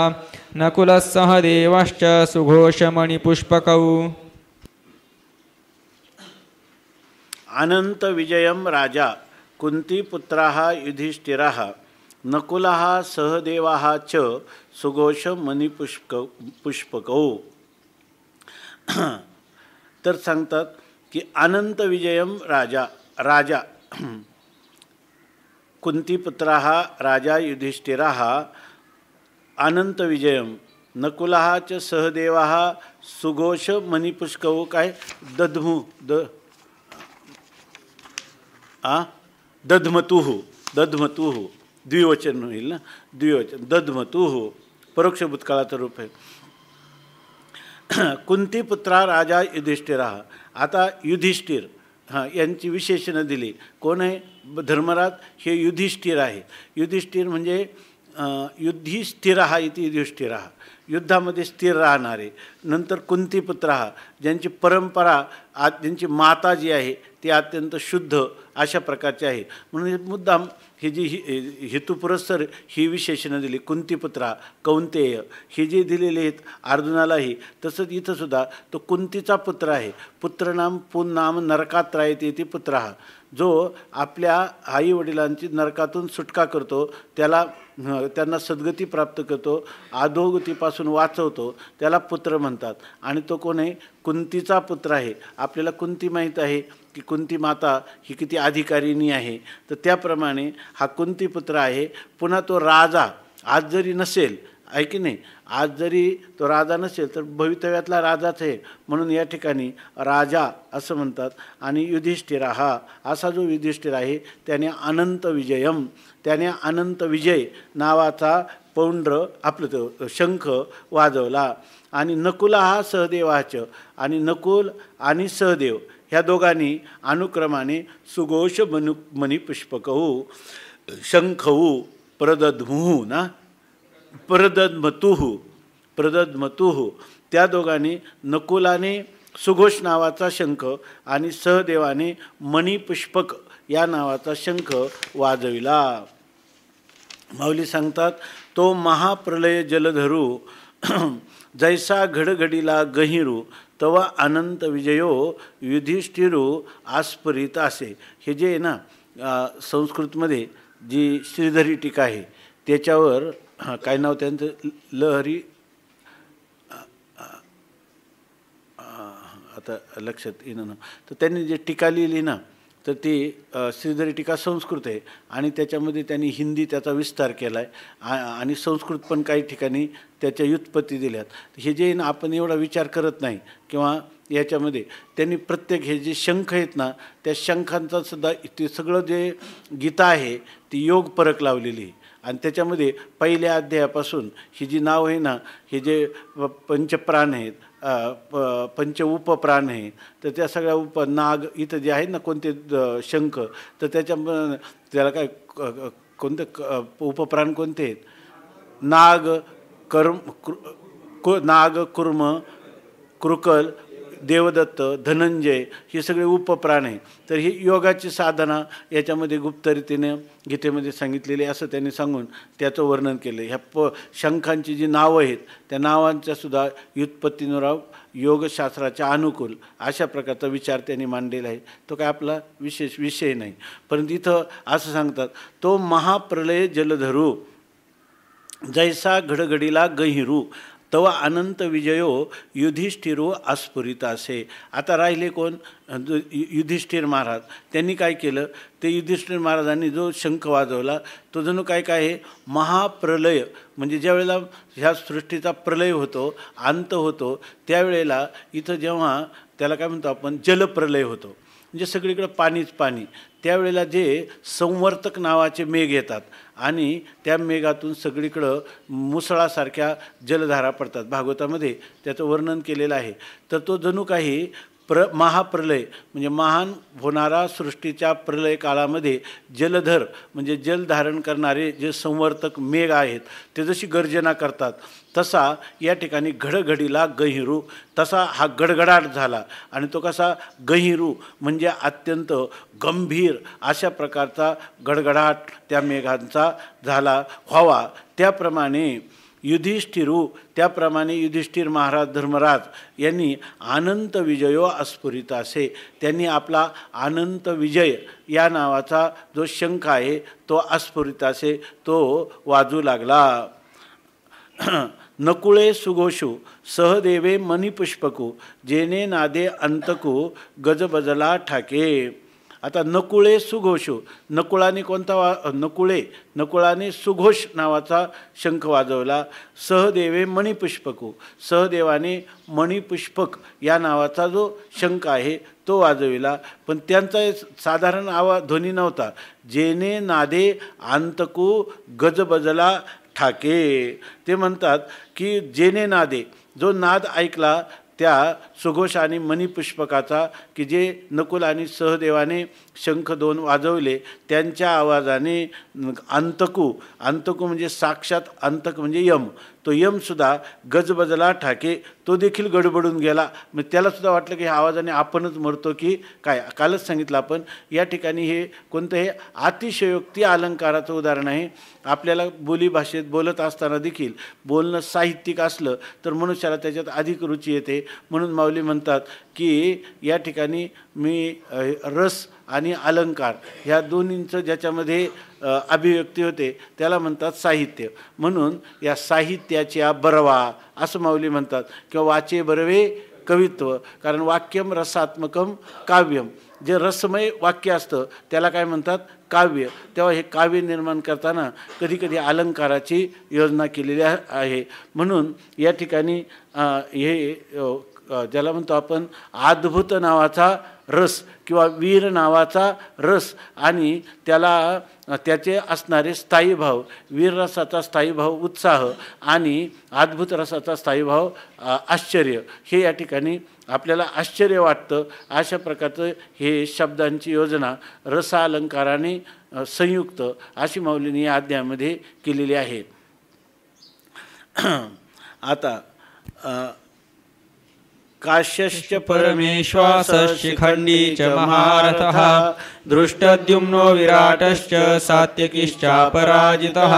[SPEAKER 2] नकुलः सहदेवश्च सुघोषमणिपुष्पकौ.
[SPEAKER 1] अनंत विजयम राजा कुंतीपुत्रः युधिष्ठिरः नकुलः सहदेवः च सुघोष मणिपुष्पकौ. तर सांगतात की अनंत विजयम राजा कुंतीपुत्रः राजा युधिष्ठिरः अनंत विजयम नकुलः च सहदेवः सुघोष मणिपुष्पकौ. काय दधमतुः द्विवचन होईल ना, द्विवचन दधमतुः परोक्ष भूतकाळाचं रूप आहे. कुंतीपुत्रा राजा युधिष्ठिरः. आता युधिष्ठिर यांची विशेषणं दिली. कोण आहे? धर्मराज हे युधिष्ठिर आहे. युधिष्ठिर म्हणजे युधिष्ठिरः इति युधिष्ठिरः, युद्धामध्ये स्थिर राहणारे. नंतर कुंतीपुत्रः ज्यांची परंपरा ज्यांची माता जी आहे ती अत्यंत शुद्ध अशा प्रकारची आहे. म्हणून मुद्दाम ही जी हेतुपुरस्सर ही विशेषणं दिली. कुंतीपुत्रा कौंतेय ही जी दिलेली आहेत अर्जुनालाही, तसंच इथंसुद्धा तो कुंतीचा पुत्र आहे. पुत्रनाम पुन्नाम नरकात रायते ती पुत्र. जो आपल्या आईवडिलांची नरकातून सुटका करतो, त्यांना सद्गती प्राप्त करतो, अधोगतीपासून वाचवतो, त्याला पुत्र म्हणतात. आणि तो कोण आहे? कुंतीचा पुत्र आहे. आपल्याला कुंती माहीत आहे की कुंती माता ही किती अधिकारिणी आहे. तर त्याप्रमाणे हा कुंतीपुत्र आहे. पुन्हा तो राजा आज जरी नसेल, आहे की नाही, आज जरी तो राजा नसेल तर भवितव्यातला राजाच आहे. म्हणून या ठिकाणी राजा असं म्हणतात. आणि युधिष्ठिरा हा असा जो युधिष्ठिर आहे त्याने अनंत विजयम, त्याने अनंत विजय नावाचा पौंड्र आपलं तो शंख वाजवला. आणि नकुला हा सहदेवाच, आणि नकुल आणि सहदेव ह्या दोघांनी अनुक्रमाने सुघोष मणिपुष्पकौ शंखौ प्रदद्मुः ना प्रदद्मतुः त्या दोघांनी, नकुलाने सुघोष नावाचा शंख आणि सहदेवाने मणिपुष्पक या नावाचा शंख वाजविला. माऊली सांगतात, तो महाप्रलय जलधरू जैसा घडघडीला गहिरू तवा अनंत विजयो युधिष्ठिरो आस्फरित असे. हे जे आहे ना संस्कृतमध्ये जी श्रीधरी टीका आहे त्याच्यावर काय नाव त्यांचं, लहरी, आता लक्षात येणं ना, तर त्यांनी जे टीका लिहिली ना तर ती श्रीधरी टीका संस्कृत आहे. आणि त्याच्यामध्ये त्यांनी हिंदी त्याचा विस्तार केला आहे आणि संस्कृत पण काही ठिकाणी त्याच्या व्युत्पत्ती दिल्यात. हे जे ना आपण एवढा विचार करत नाही किंवा याच्यामध्ये त्यांनी प्रत्येक हे जे शंख आहेत ना त्या शंखांचा सुद्धा ते सगळं जे गीता आहे ती योग परक लावलेली आहे. आणि त्याच्यामध्ये पहिल्या अध्यायापासून ही जी नाव आहे ना, हे जे पंचप्राण आहेत, पंच उपप्राण आहे, तर त्या सगळ्या नाग इथं जे आहेत ना कोणते शंख, तर त्याला काय कोणते उपप्राण कोणते आहेत? नाग, कुर्म, कृकल, देवदत्त, धनंजय ही सगळे उपप्राण आहे. तर ही योगाची साधना याच्यामध्ये गुप्तरीतीने गीतेमध्ये सांगितलेली असं त्यांनी सांगून त्याचं वर्णन केलं. ह्या शंखांची जी नावं आहेत त्या नावांच्या सुद्धा व्युत्पत्तीनुराव योगशास्त्राच्या अनुकूल अशा प्रकारचा विचार त्यांनी मांडलेला आहे. तो काय आपला विशेष विषय नाही. परंतु इथं असं सांगतात, तो महाप्रलय जलधरू जैसा घडघडीला गहिरू तवा अनंत विजयो युधिष्ठिरो आस्फुरित असे. आता राहिले कोण? युधिष्ठिर महाराज. त्यांनी काय केलं? ते युधिष्ठिर महाराजांनी जो शंख वाजवला तो जणू काय आहे महाप्रलय, म्हणजे ज्या वेळेला ह्या सृष्टीचा प्रलय होतो, अंत होतो, त्यावेळेला इथं जेव्हा त्याला काय म्हणतो आपण जलप्रलय होतो, म्हणजे सगळीकडे पाणीच पाणी, त्यावेळेला जे संवर्तक नावाचे मेघ येतात आणि त्या मेघातून सगळीकडं मुसळासारख्या जलधारा पडतात. भागवतामध्ये त्याचं वर्णन केलेलं आहे. तर तो जणू काही महाप्रलय म्हणजे महान होणारा सृष्टीच्या प्रलय काळामध्ये जलधर म्हणजे जल धारण करणारे जे संवर्तक मेघ आहेत ते जशी गर्जना करतात तसा या ठिकाणी घडघडीला गहिरू, तसा हा गडगडाट झाला. आणि तो कसा? गहिरू म्हणजे अत्यंत गंभीर अशा प्रकारचा गडगडाट त्या मेघांचा झाला व्हावा. त्याप्रमाणे युधिष्ठिरू त्याप्रमाणे युधिष्ठिर महाराज धर्मराज यांनी अनंत विजयो अस्फुरितासे त्यांनी आपला अनंत विजय या नावाचा जो शंख आहे तो अस्फुरितासे तो वाजू लागला. नकुळे सुघोषू सहदेवे मणिपुष्पकू जेने नादे अंतकू गजबजला ठाके. आता नकुळे सुघोषू नकुळाने नकुळाने सुघोष नावाचा शंख वाजवला. सहदेवे मणिपुष्पकू सहदेवाने मणिपुष्पक या नावाचा जो शंख आहे तो वाजविला. पण त्यांचा साधारण ध्वनी नव्हता. जेने नादे अंतकू गजबजला ठाके. ते म्हणतात की जेने नादे जो नाद ऐकला त्या सुघोष आणि मणिपुष्पकाचा की जे नकुल आणि सहदेवाने शंख दोन वाजवले त्यांच्या आवाजाने अंतकू म्हणजे साक्षात अंतक म्हणजे यम तो यमसुद्धा गजबजला ठाके तो देखील गडबडून गेला. मग त्यालासुद्धा वाटलं की ह्या आवाजाने आपणच मरतो की काय. कालच सांगितलं आपण या ठिकाणी हे कोणतं हे अतिशयोक्ती अलंकाराचं उदाहरण आहे. आपल्याला बोलीभाषेत बोलत असताना देखील बोलणं साहित्यिक असलं तर मनुष्याला त्याच्यात अधिक रुची येते. म्हणून माऊली म्हणतात की या ठिकाणी मी रस आणि अलंकार ह्या दोन्हींचं ज्याच्यामध्ये अभिव्यक्ती होते त्याला म्हणतात साहित्य. म्हणून या साहित्याच्या बरवा असं माऊली म्हणतात किंवा वाचे बरवे कवित्व. कारण वाक्यम रसात्मकम काव्यम जे रसमय वाक्य असतं त्याला काय म्हणतात काव्य. तेव्हा हे काव्य निर्माण करताना कधीकधी अलंकाराची योजना केलेली आहे. म्हणून या ठिकाणी हे ज्याला म्हणतो आपण अद्भुत नावाचा रस किंवा वीर नावाचा रस आणि त्याला त्याचे असणारे स्थायी भाव वीर रसाचा स्थायी भाव उत्साह आणि अद्भुत रसाचा स्थायी भाव आश्चर्य हे या ठिकाणी आपल्याला आश्चर्य वाटतं. अशा प्रकारचं हे शब्दांची योजना रसालंकाराने संयुक्त अशी माऊलींनी या अध्यायामध्ये केलेली आहे. आता काश्यश्च
[SPEAKER 2] परमेश्वास शिखंडी च महारथः दृष्टद्युम्नो विराटश्च सात्यकिश्चापराजितः.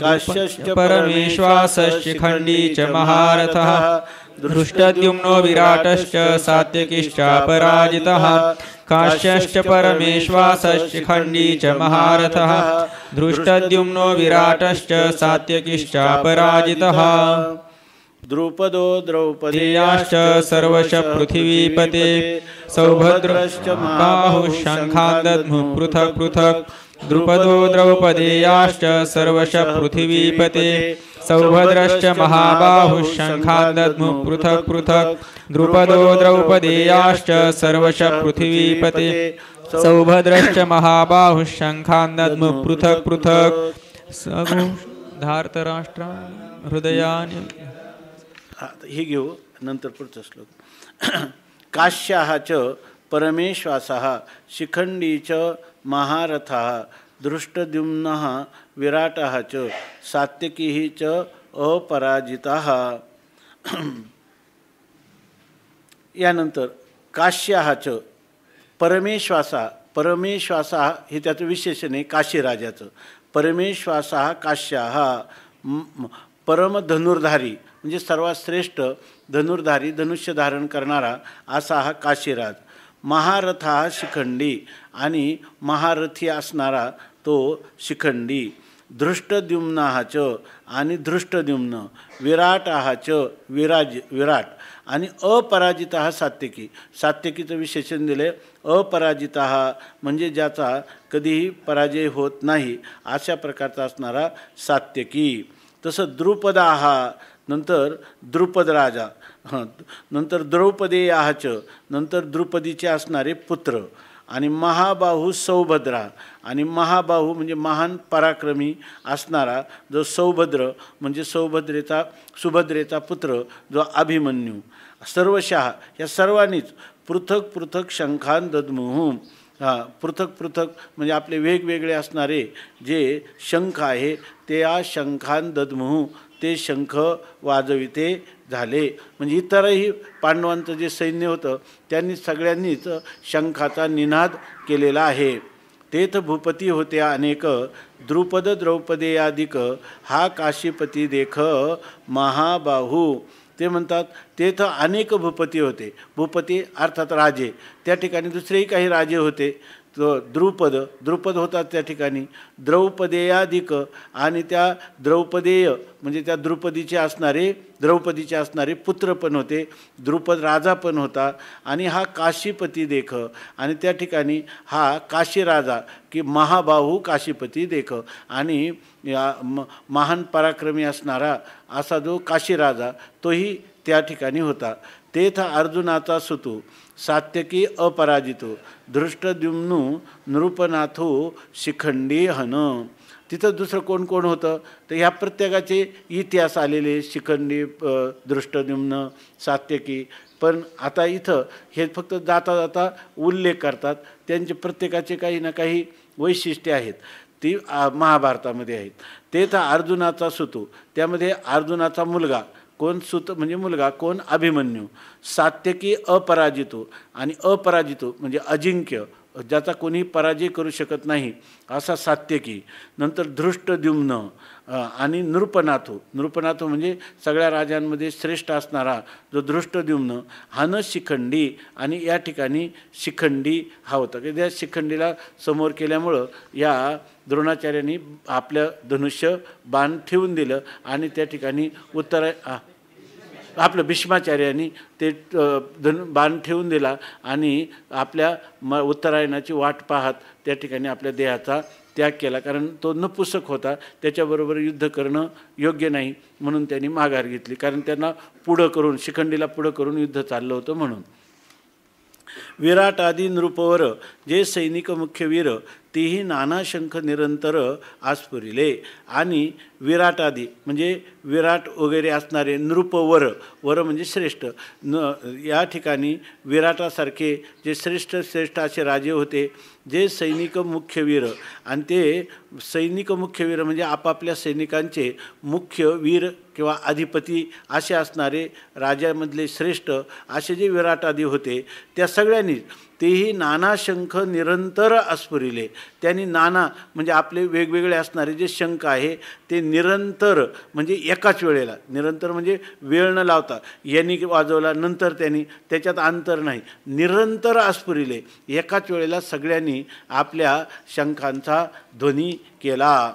[SPEAKER 2] काश्यश्च परमेश्वास शिखंडी च महारथः दृष्टद्युम्नो विराटश्च सात्यकिश्चापराजितः. काश्यश्च परमेश्वास शिखंडी च महारथः दृष्टद्युम्नो विराटश्च सात्यकिश्चापराजितः.
[SPEAKER 1] द्रुपदो द्रौपदेयाश्च
[SPEAKER 2] सर्वश पृथिवीपते सौभद्रश्च बाहुः शङ्खान् दद्मुः पृथक् पृथक्. द्रुपदो द्रौपदेयाश्च सर्वश पृथिवीपते सौभद्रश्च महाबाहुः शङ्खान् दद्मुः पृथक् पृथक्. द्रुपदो द्रौपदेयाश्च सर्वश पृथिवीपते सौभद्रश्च महाबाहुः शङ्खान् दद्मुः पृथक् पृथक्. धार्तराष्ट्रा हृदयानि
[SPEAKER 1] हे घेऊ नंतर पुढचा श्लोक. काश्याः च परमेश्वासः शिखंडी च महारथः दृष्टद्युम्नः विराटः च सात्यकिः च अपराजितः. यानंतर काश्याः च परमेश्वासः हे त्याचं विशेषण आहे काशीराजाचं. परमेश्वासः काश्याः परमधनुर्धारी म्हणजे सर्वात श्रेष्ठ धनुर्धारी धनुष्य धारण करणारा असा हा काशीराज. महारथ हा शिखंडी आणि महारथी असणारा तो शिखंडी. धृष्टद्युम्नाच आणि धृष्टद्युम्न. विराटाच विराट आणि अपराजित हा सात्यकी. सात्यकीचं विशेषण दिले अपराजित म्हणजे ज्याचा कधीही पराजय होत नाही अशा प्रकारचा असणारा सात्यकी. तसं द्रुपदा नंतर द्रुपद राजा नंतर द्रौपदेयाच नंतर द्रुपदीचे असणारे पुत्र आणि महाबाहू सौभद्रा आणि महाबाहू म्हणजे महान पराक्रमी असणारा जो सौभद्र म्हणजे सुभद्रेचा पुत्र जो अभिमन्यू. सर्वशः या सर्वांनीच पृथक पृथक शंखान दद्मुः. पृथक म्हणजे आपले वेगवेगळे असणारे जे शंख आहे ते या शंखान दद्मुः ते शंख वाजविते झाले. म्हणजे इतरही पांडवांचं जे सैन्य होतं त्यांनी सगळ्यांनीच शंखाचा निनाद केलेला आहे. तेथ भूपती होते अनेक, द्रुपद द्रौपदेयादिक, हा काशीपती देख महाबाहू. ते म्हणतात तेथ अनेक भूपती होते. भूपती अर्थात राजे. त्या ठिकाणी दुसरेही काही राजे होते. तो द्रुपद होतात त्या ठिकाणी. द्रौपदेयादिक, आणि त्या द्रौपदेय म्हणजे त्या द्रौपदीचे असणारे पुत्र पण होते. द्रुपद राजा पण होता. आणि हा काशीपती देख, आणि त्या ठिकाणी हा काशी राजा की महाबाहू काशीपती देख, आणि महान पराक्रमी असणारा असा जो काशी राजा तोही त्या ठिकाणी होता. तेथ अर्जुनाचा सुतू सात्यकी अपराजितो, धृष्टद्युम्नु नृपनाथो शिखंडी हन. तिथं दुसरं कोण कोण होतं तर ह्या प्रत्येकाचे इतिहास आलेले, शिखंडी, धृष्टद्युम्न, सात्यकी. पण आता इथं हे फक्त जाता जाता उल्लेख करतात. त्यांचे प्रत्येकाचे काही ना काही वैशिष्ट्ये आहेत, ती महाभारतामध्ये आहेत. तेथ अर्जुनाचा सुतू, त्यामध्ये अर्जुनाचा मुलगा कोण, सुत म्हणजे मुलगा कोण, अभिमन्यू. सात्यकी अपराजितो, आणि अपराजितो म्हणजे अजिंक्य, ज्याचा कोणी पराजय करू शकत नाही असा सात्यकी. नंतर धृष्टद्युम्न आणि नृपनाथो म्हणजे सगळ्या राजांमध्ये श्रेष्ठ असणारा जो धृष्टद्युम्न. हन शिखंडी, आणि या ठिकाणी शिखंडी हा होता की त्या शिखंडीला समोर केल्यामुळं या द्रोणाचार्यांनी आपलं धनुष्य बाण ठेवून दिलं, आणि त्या ठिकाणी आपलं भीष्माचार्यांनी ते बाण ठेवून दिला, आणि आपल्या उत्तरायणाची वाट पाहत त्या ठिकाणी आपल्या देहाचा त्याग केला. कारण तो नपुसक होता, त्याच्याबरोबर युद्ध करणं योग्य नाही म्हणून त्यांनी माघार घेतली. कारण त्यांना शिखंडीला पुढं करून युद्ध चाललं होतं म्हणून. विराट आदी नृपवर जे सैनिक मुख्य वीर, तेही नाना शंख निरंतर आस्फुरिले. आणि विराट आदी म्हणजे विराट वगैरे असणारे नृपवर, वर म्हणजे श्रेष्ठ. या ठिकाणी विराटासारखे जे श्रेष्ठ असे राजे होते, जे सैनिक मुख्य वीर. आणि ते सैनिक मुख्य वीर म्हणजे आपापल्या सैनिकांचे मुख्य वीर किंवा अधिपती असे असणारे राजामधले श्रेष्ठ असे जे विराट आदी होते, त्या सगळ्यांनी तेही नाना शंख निरंतर आस्फुरिले. त्यांनी नाना म्हणजे आपले वेगवेगळे असणारे जे शंख आहे ते निरंतर म्हणजे एकाच वेळेला, निरंतर म्हणजे वेळ न लावता, यांनी वाजवला नंतर त्यांनी, त्याच्यात अंतर नाही, निरंतर आस्फुरिले. एकाच वेळेला सगळ्यांनी आपल्या शंखांचा ध्वनी केला.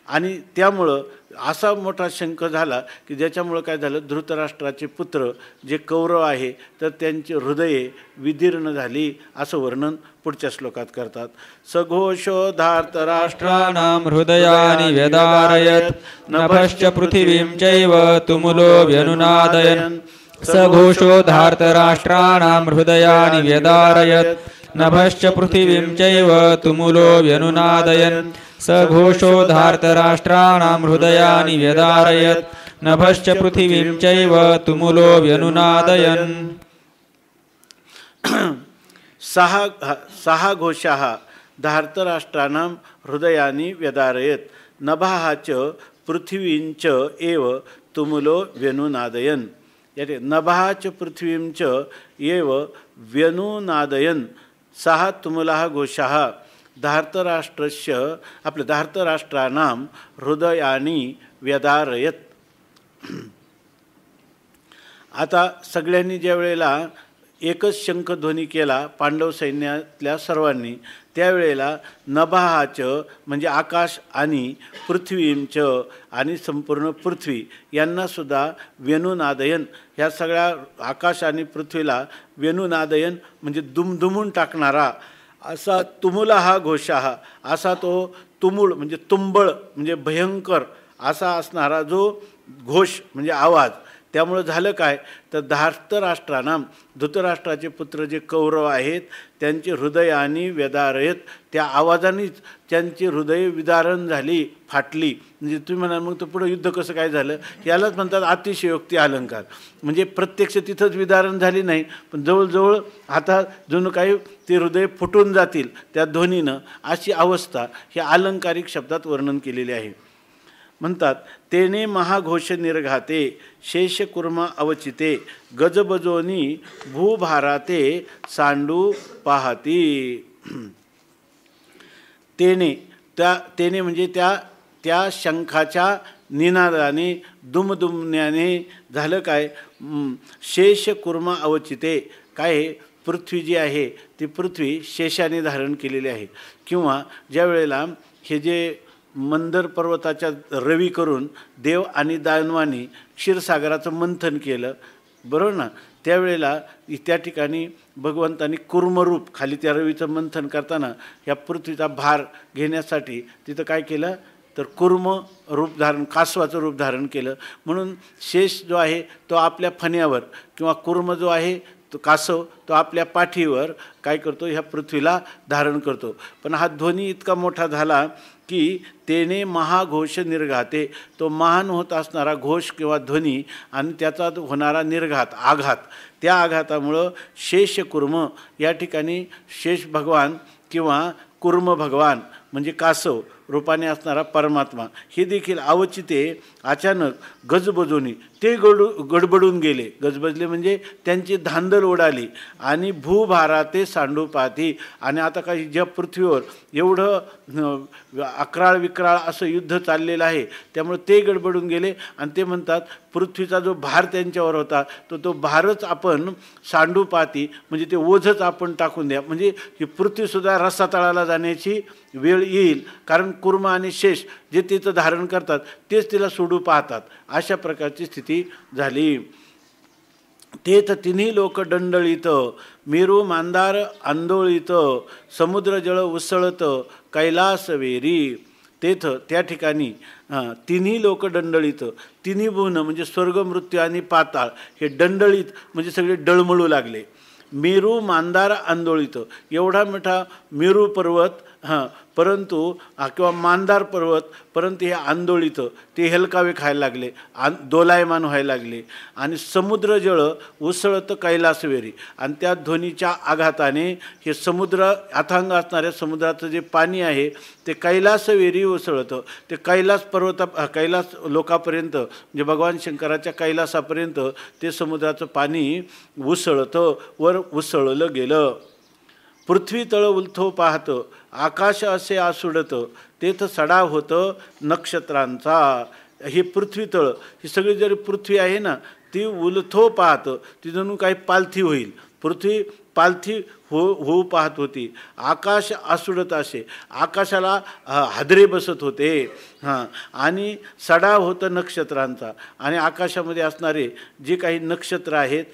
[SPEAKER 1] आणि त्यामुळं असा मोठा शंख झाला की ज्याच्यामुळं काय झालं, धृतराष्ट्राचे पुत्र जे कौरव आहे तर त्यांची हृदये विदीर्ण झाली असं वर्णन पुढच्या श्लोकात करतात.
[SPEAKER 2] सघोषोधार्तराष्ट्राणां हृदयानि व्यदारयत्, नभश्च पृथिवीं चैव तुमुलो व्यनुनादयन्. सघोषोधार्तराष्ट्राणां हृदयानि व्यदारयत्, नभश्च पृथिवीं चैव तुमुलो व्यनुनादयन्. सघोषोधार्तराष्ट्राणां हृदयानि व्यदारयत्, नभश्च पृथिवीं चैव तुमुलो व्यनुनादयन्.
[SPEAKER 1] सहा घोषाः धार्तराष्ट्राणां हृदयानि व्यदारयत्, नभः च पृथिवीं च एव तुमुलो व्यनुनादयन्. याते नभः च पृथिवीं च एव व्यनुनादयन्. सहा तुमुलाः घोषाः धार्तराष्ट्रस्य आपल्या धार्तराष्ट्राणां हृदयानि व्यदारयत्. आता सगळ्यांनी ज्या वेळेला एकच शंखध्वनी केला पांडव सैन्यातल्या सर्वांनी, त्यावेळेला नभाच म्हणजे आकाश आणि पृथ्वींच आणि संपूर्ण पृथ्वी यांनासुद्धा वेणुनादयन, ह्या सगळ्या आकाश आणि पृथ्वीला वेणुनादयन म्हणजे दुमदुमून टाकणारा असा तुमुला हा घोषा, असा तो तुमुळ म्हणजे तुंबळ म्हणजे भयंकर असा असणारा जो घोष म्हणजे आवाज. त्यामुळं झालं काय तर धार्तराष्ट्रांना, धृतराष्ट्राचे पुत्र जे कौरव आहेत त्यांची हृदयानी व्यदारयत, त्या आवाजानेच त्यांची हृदय विदारण झाली, फाटली. म्हणजे तुम्ही म्हणाल मग तो पुढं युद्ध कसं काय झालं, यालाच म्हणतात अतिशयोक्ती अलंकार. म्हणजे प्रत्यक्ष तिथंच विदारण झाली नाही, पण जवळजवळ आता जणू काही ते हृदय फुटून जातील त्या ध्वनीनं, अशी अवस्था ह्या अलंकारिक शब्दात वर्णन केलेले आहे. म्हणतात तेने महाघोष निर्घाते शेषकुर्मा अवचिते, गजबजोनी भूभाराते सांडू पाहती. तेने म्हणजे त्या शंखाच्या निनादाने दुमदुमण्याने झालं काय, शेष कुर्म अवचिते, काय पृथ्वी जी आहे ती पृथ्वी शेषाने धारण केलेली आहे. किंवा ज्या वेळेला हे जे मंदर पर्वताच्या रवी करून देव आणि दानवानी क्षीरसागराचं मंथन केलं, बरोबर ना, त्यावेळेला त्या ठिकाणी भगवंतांनी कुर्मरूप खाली त्या रवीचं मंथन करताना ह्या पृथ्वीचा भार घेण्यासाठी तिथं काय केलं तर कुर्म रूप धारण, कासवाचं रूप धारण केलं. म्हणून शेष जो आहे तो आपल्या फण्यावर किंवा कुर्म जो आहे तो कासव तो आपल्या पाठीवर काय करतो, ह्या पृथ्वीला धारण करतो. पण हा ध्वनी इतका मोठा झाला की तेने महाघोष निर्घाते, तो महान होत असणारा घोष किंवा ध्वनी आणि त्याचा होणारा निर्घात आघात, त्या आघातामुळं शेष कुर्म या ठिकाणी शेष भगवान किंवा कुर्म भगवान म्हणजे कासव रूपाने असणारा परमात्मा हे देखील अवचिते अचानक गजबजून ते गडबडून गेले. गजबजले म्हणजे त्यांची धांदल उडाली आणि भूभाराते सांडूपाती, आणि आता काही ज्या पृथ्वीवर एवढं अकराळ विक्राळ असं युद्ध चाललेलं आहे त्यामुळे ते गडबडून गेले. आणि ते म्हणतात पृथ्वीचा जो भार त्यांच्यावर होता तो भारच आपण सांडूपाती म्हणजे ते ओझच आपण टाकून द्या, म्हणजे ही पृथ्वीसुद्धा रसातळाला जाण्याची वेळ येईल. कारण कुर्म आणि शेष जे तिचं धारण करतात तेच तिला सोडू पाहतात, अशा प्रकारची स्थिती झाली. तेथ तिन्ही लोक दंडळीत, मेरू मांदार आंदोळीत, समुद्र जळ उसळत कैलास वेरी. तेथ त्या ठिकाणी तिन्ही लोक दंडळीत, तिन्ही भुवन म्हणजे स्वर्ग मृत्यू आणि पाताळ हे दंडळीत म्हणजे सगळे डळमळू लागले. मेरू मांदार आंदोळीत, एवढा मोठा मेरू पर्वत परंतु किंवा मांदार पर्वत परंतु हे आंदोळीत ते हेलकावे खायला लागले, दोलायमान व्हायला लागले. आणि समुद्र जळ उसळत कैलासवेरी, आणि त्या ध्वनीच्या आघाताने हे समुद्र अथांग असणाऱ्या समुद्राचं जे पाणी आहे ते कैलासवेरी उसळतं, ते कैलास लोकापर्यंत म्हणजे भगवान शंकराच्या कैलासापर्यंत ते समुद्राचं पाणी उसळतं, वर उसळलं गेलं. पृथ्वी तळ उलथो पाहतं, आकाश असे आसुडतं, तेथ सडा होतं नक्षत्रांचा. हे पृथ्वी तळ ही सगळी जरी पृथ्वी आहे ना ती उलथो पाहतं, ती जणू काही पालथी होईल, पृथ्वी पालथी होऊ पाहत होती. आकाश आसुडत असे, आकाशाला हादरे बसत होते. आणि सडा होतं नक्षत्रांचा, आणि आकाशामध्ये असणारे जे काही नक्षत्र आहेत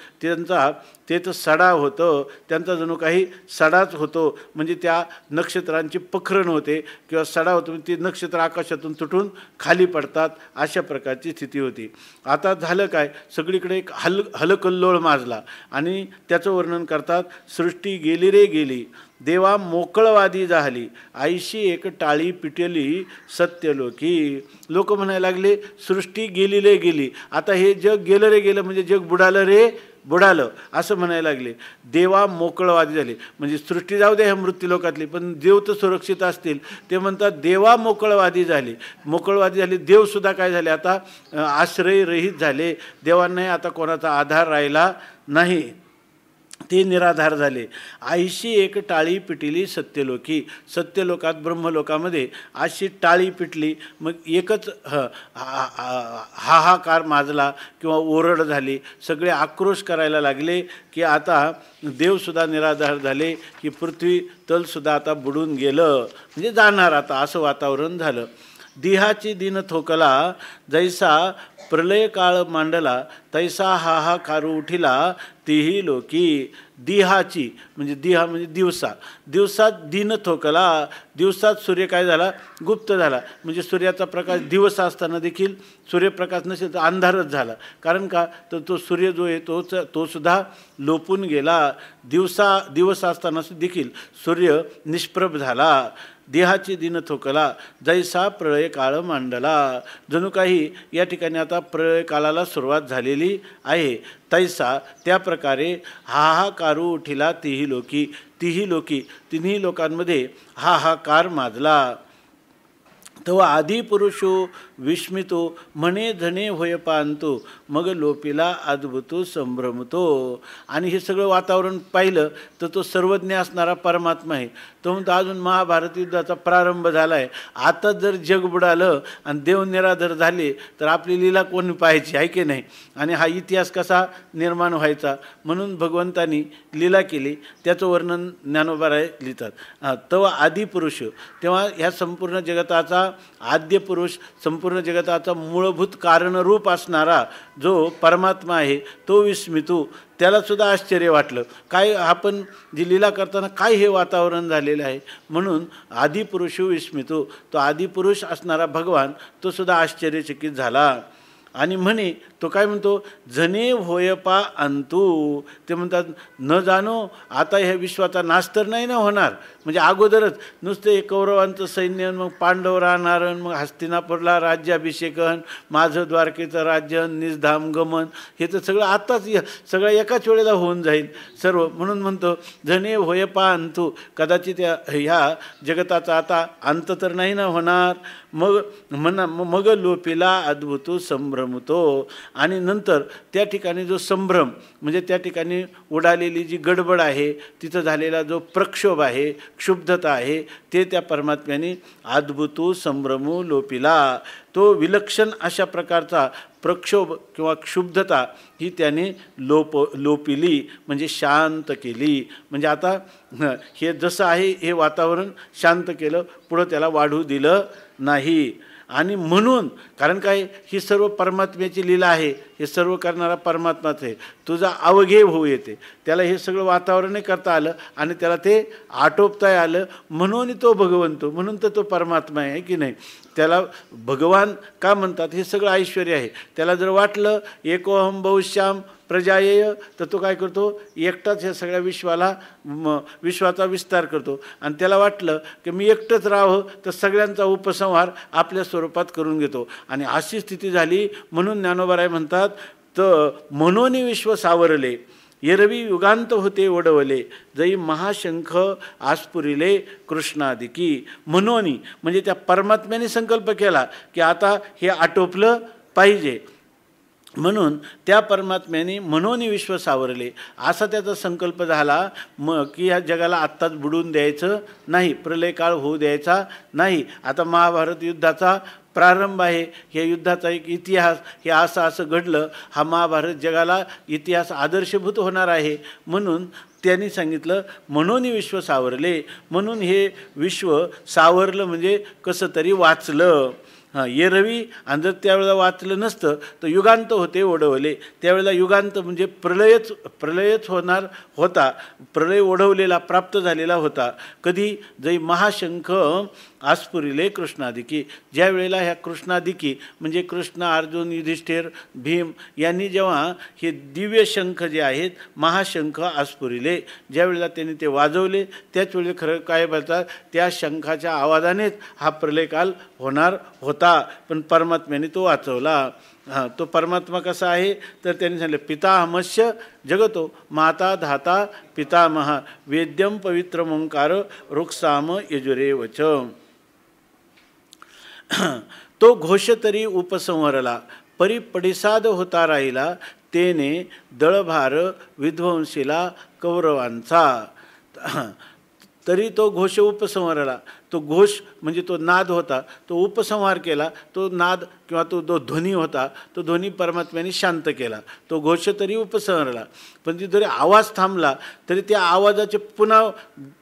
[SPEAKER 1] ते तर सडा होतं, त्यांचा जणू काही सडाच होतो, म्हणजे त्या नक्षत्रांची पखरण होते किंवा सडा होतो, म्हणजे ते नक्षत्र आकाशातून तुटून खाली पडतात, अशा प्रकारची स्थिती होती. आता झालं काय, सगळीकडे एक हलकल्लोळ माजला. आणि त्याचं वर्णन करतात, सृष्टी गेली रे गेली, देवा मोकळवादी झाली, आईशी एक टाळी पिटली सत्यलोकी. लोक म्हणायला लागले सृष्टी गेली रे गेली, आता हे जग गेलं रे गेलं म्हणजे जग बुडालं रे बुडालं असं म्हणायला लागले. देवा मोकळवादी झाले म्हणजे सृष्टी जाऊ दे ह्या मृत्यूलोकातली, पण देव तर सुरक्षित असतील. ते म्हणतात देवा मोकळवादी झाली, मोकळवादी झाली, देवसुद्धा काय झाले आता आश्रयरहित झाले, देवांनाही आता कोणाचा आधार राहिला नाही, ते निराधार झाले. आईशी एक टाळी पिटली सत्यलोकी, सत्यलोकात ब्रह्मलोकामध्ये अशी टाळी पिटली, मग एकच हाहाकार माजला किंवा ओरड झाली, सगळे आक्रोश करायला लागले की आता देवसुद्धा निराधार झाले, की पृथ्वी तलसुद्धा आता बुडून गेलं म्हणजे जाणार आता, असं वातावरण झालं. दिहाची दिन थोकला, जैसा प्रलय काळ मांडला, तैसा हाहाकार उठिला तीही लोकी. दिहाची म्हणजे दिहा म्हणजे दिवसात दिन थोकला, दिवसात सूर्य काय झाला गुप्त झाला, म्हणजे सूर्याचा प्रकाश दिवस असताना देखील सूर्यप्रकाश नसेल तर अंधारच झाला. कारण का तर तो सूर्य जो आहे तो सुद्धा लोपून गेला, दिवस असताना देखील सूर्य निष्प्रभ झाला. देहाची दिन थोकला, जैसा प्रळय काळ मांडला, जणू काही या ठिकाणी आता प्रळय काळाला सुरुवात झालेली आहे. तैसा त्या प्रकारे हाहाकारू उठिला तिही लोकी, तिन्ही लोकांमध्ये हाहाकार माजला. तेव्हा आधी पुरुषो विस्मितो म्हणे धने होय पांतो मग लोपिला अद्भुतो संभ्रमतो. आणि हे सगळं वातावरण पाहिलं तर तो सर्वज्ञ असणारा परमात्मा आहे. तो म्हणतो अजून महाभारत युद्धाचा प्रारंभ झाला आहे, आता जर जग बुडालं आणि देव निराधार झाले तर आपली लीला कोणी पाहायची आहे की नाही. आणि हा इतिहास कसा निर्माण व्हायचा म्हणून भगवंतानी लीला केली, त्याचं वर्णन ज्ञानोबाराय लिहितात. तेव्हा आदिपुरुष, तेव्हा ह्या संपूर्ण जगताचा आद्य पुरुष, संपूर्ण जगताचा मूलभूत कारणरूप असणारा जो परमात्मा आहे तो विस्मितो. त्यालासुद्धा आश्चर्य वाटलं, काय आपण जी लीला करताना काय हे वातावरण झालेलं आहे. म्हणून आदिपुरुष विस्मितो, तो आदिपुरुष असणारा भगवान तो सुद्धा आश्चर्यचकित झाला. आणि म्हणे तो काय म्हणतो, जने होय पा अंतू. ते म्हणतात न जाणो आता ह्या विश्वाचा नाश तर नाही ना होणार. म्हणजे अगोदरच नुसते कौरवांचं सैन्य, मग पांडव राहणार, मग हस्तिनापूरला राज्याभिषेकन, माझं द्वारकेचं राज्य, निजधाम गमन, हे तर सगळं आत्ताच सगळं एकाच वेळेला होऊन जाईल सर्व. म्हणून म्हणतो जने होय पा अंतू, कदाचित ह्या जगताचा आता अंत तर नाही ना होणार. मग लोपिला अद्भुतो संभ्रमतो. आणि नंतर त्या ठिकाणी जो संभ्रम म्हणजे त्या ठिकाणी उडालेली जी गडबड आहे, तिथं झालेला जो प्रक्षोभ आहे, क्षुब्धता आहे, ते त्या परमात्म्याने अद्भुतो संभ्रमो लोपिला. तो विलक्षण अशा प्रकारचा प्रक्षोभ किंवा क्षुब्धता ही त्याने लोपिली म्हणजे शांत केली. म्हणजे आता हे जसं आहे हे वातावरण शांत केलं, पुढं त्याला वाढू दिलं नाही. आणि म्हणून कारण काय, ही सर्व परमात्म्याची लीला आहे, हे सर्व करणारा परमात्माच आहे. तुझा अवघे होऊ येते, त्याला हे सगळं वातावरणही करता आलं आणि त्याला ते आटोपता आलं, म्हणून तो भगवंत, म्हणून तर तो परमात्मा आहे की नाही. त्याला भगवान का म्हणतात, हे सगळं ऐश्वर्य आहे. त्याला जर वाटलं एकोहम बहुश्याम प्रजायेय, तर तो काय करतो, एकटाच ह्या सगळ्या विश्वाचा विस्तार करतो. आणि त्याला वाटलं की मी एकटंच राहावं, तर सगळ्यांचा उपसंहार आपल्या स्वरूपात करून घेतो. आणि अशी स्थिती झाली. म्हणून ज्ञानोबाराय म्हणतात, तर मनोनी विश्व सावरले, एरवी युगांत होते ओढवले, जई महाशंख आस्फुरिले कृष्णादिकी. मनोनी म्हणजे त्या परमात्म्याने संकल्प केला की आता हे आटोपलं पाहिजे, म्हणून त्या परमात्म्याने मनोनी विश्व सावरले, असा त्याचा संकल्प झाला. की ह्या जगाला आत्ताच बुडून द्यायचं नाही, प्रलय काळ होऊ द्यायचा नाही. आता महाभारत युद्धाचा प्रारंभ आहे, या युद्धाचा एक इतिहास हे असं घडलं, हा महाभारत जगाला इतिहास आदर्शभूत होणार आहे. म्हणून त्यांनी सांगितलं मनोनी विश्व सावरले, म्हणून हे विश्व सावरलं म्हणजे कसं तरी वाचलं. एरवी आणि जर त्यावेळेला वाचलं नसतं तर युगांत होते ओढवले. त्यावेळेला युगांत म्हणजे प्रलयच होणार होता, प्रलय ओढवलेला प्राप्त झालेला होता. कधी जै महाशंख आस्फुरिले कृष्णादिकी, ज्या वेळेला ह्या कृष्णादिकी म्हणजे कृष्ण, अर्जुन, युधिष्ठिर, भीम यांनी जेव्हा हे दिव्य शंख जे आहेत महाशंख आस्फुरिले, ज्या वेळेला त्यांनी ते वाजवले, त्याच वेळेला खरं काय बोलतात, त्या शंखाच्या आवाजानेच हा प्रलयकाल होणार होता. पण परमात्म्याने तो वाचवला. तो परमात्मा कसा आहे तर त्यांनी सांगितलं, पितामहस्य जगतो माता धाता पितामह वेद्यम पवित्र ओंकार रुक्साम यजुरेवच. तो घोष तरी उपसंहरला, परी पडिसाद होता राहिला, तेने दळभार विध्वंसीला कौरवांचा. तरी तो घोष उपसंहारला, तो घोष म्हणजे तो नाद होता, तो उपसंहार केला. तो नाद किंवा तो ध्वनी होता, तो ध्वनी परमात्म्याने शांत केला. तो घोष तरी उपसंहारला, पण ती जरी आवाज थांबला तरी त्या आवाजाचे पुन्हा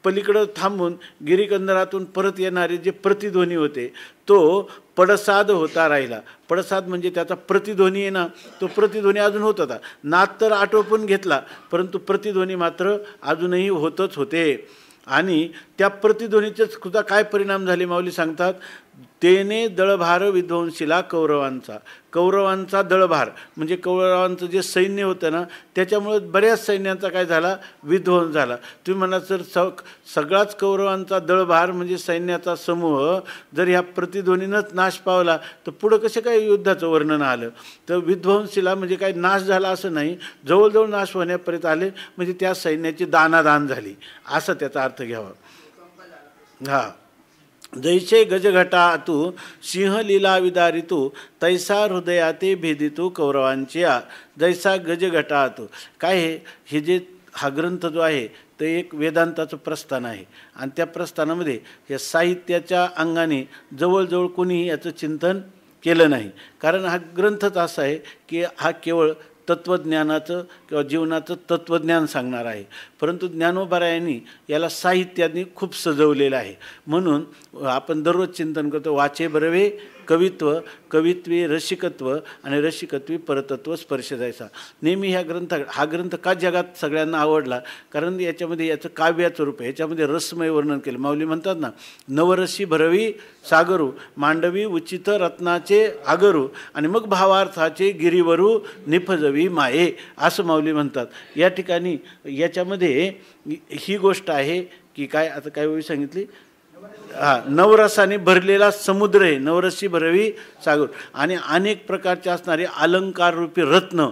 [SPEAKER 1] पलीकडं थांबून गिरीकंदरातून परत येणारे जे प्रतिध्वनी होते तो पडसाद होता राहिला. पडसाद म्हणजे त्याचा प्रतिध्वनी आहे ना, तो प्रतिध्वनी अजून होत होता. नाद तर आटोपून घेतला, परंतु प्रतिध्वनी मात्र अजूनही होतच होते. आणि त्या प्रतिध्वनीचेच सुद्धा काय परिणाम झाले माऊली सांगतात, तेने दळभार विध्वंसीला कौरवांचा. कौरवांचा दळभार म्हणजे कौरवांचं जे सैन्य होतं ना, त्याच्यामुळे बऱ्याच सैन्यांचा काय झाला, विध्वंस झाला. तुम्ही म्हणा सर सगळाच कौरवांचा दळभार म्हणजे सैन्याचा समूह जर ह्या प्रतिध्वनीनंच नाश पावला तर पुढं कसं काय युद्धाचं वर्णन आलं. तर विध्वंसीला म्हणजे काय नाश झाला असं नाही, जवळजवळ नाश होण्यापर्यंत आले, म्हणजे त्या सैन्याची दानादान झाली, असा त्याचा अर्थ घ्यावा. हां, जैसे गजघटा तू सिंह लीला विदारितू तैसा हृदयाते भेदितू कौरवांच्या. जैसा गजघटा तू काय हे जे हा ग्रंथ जो आहे ते एक वेदांताचं प्रस्थान आहे आणि त्या प्रस्थानामध्ये या साहित्याच्या अंगाने जवळजवळ कोणीही याचं चिंतन केलं नाही. कारण हा ग्रंथच असा आहे की हा केवळ तत्त्वज्ञानाचं किंवा जीवनाचं तत्त्वज्ञान सांगणार आहे. परंतु ज्ञानोबारायांनी याला साहित्याने खूप सजवलेलं आहे. म्हणून आपण दररोज चिंतन करतो वाचे बरवे कवित्व, कवित्वी रसिकत्व आणि रसिकत्वी परतत्व स्पर्श जायचा. नेहमी हा ग्रंथ का जगात सगळ्यांना आवडला? कारण याच्यामध्ये याचं काव्याचं रूप आहे, याच्यामध्ये रसमय वर्णन केलं. माऊली म्हणतात ना, नवरसी भरवी सागरू मांडवी उचित रत्नाचे आगरू आणि मग भावार्थाचे गिरीवरू निफजवी माये, असं माऊली म्हणतात. या ठिकाणी याच्यामध्ये ही गोष्ट आहे की काय, आता काय वेळी सांगितली, नवरसाने भरलेला समुद्र आहे, नवरसी भरवी सागर आणि अनेक प्रकारचे असणारे अलंकार रूपी रत्न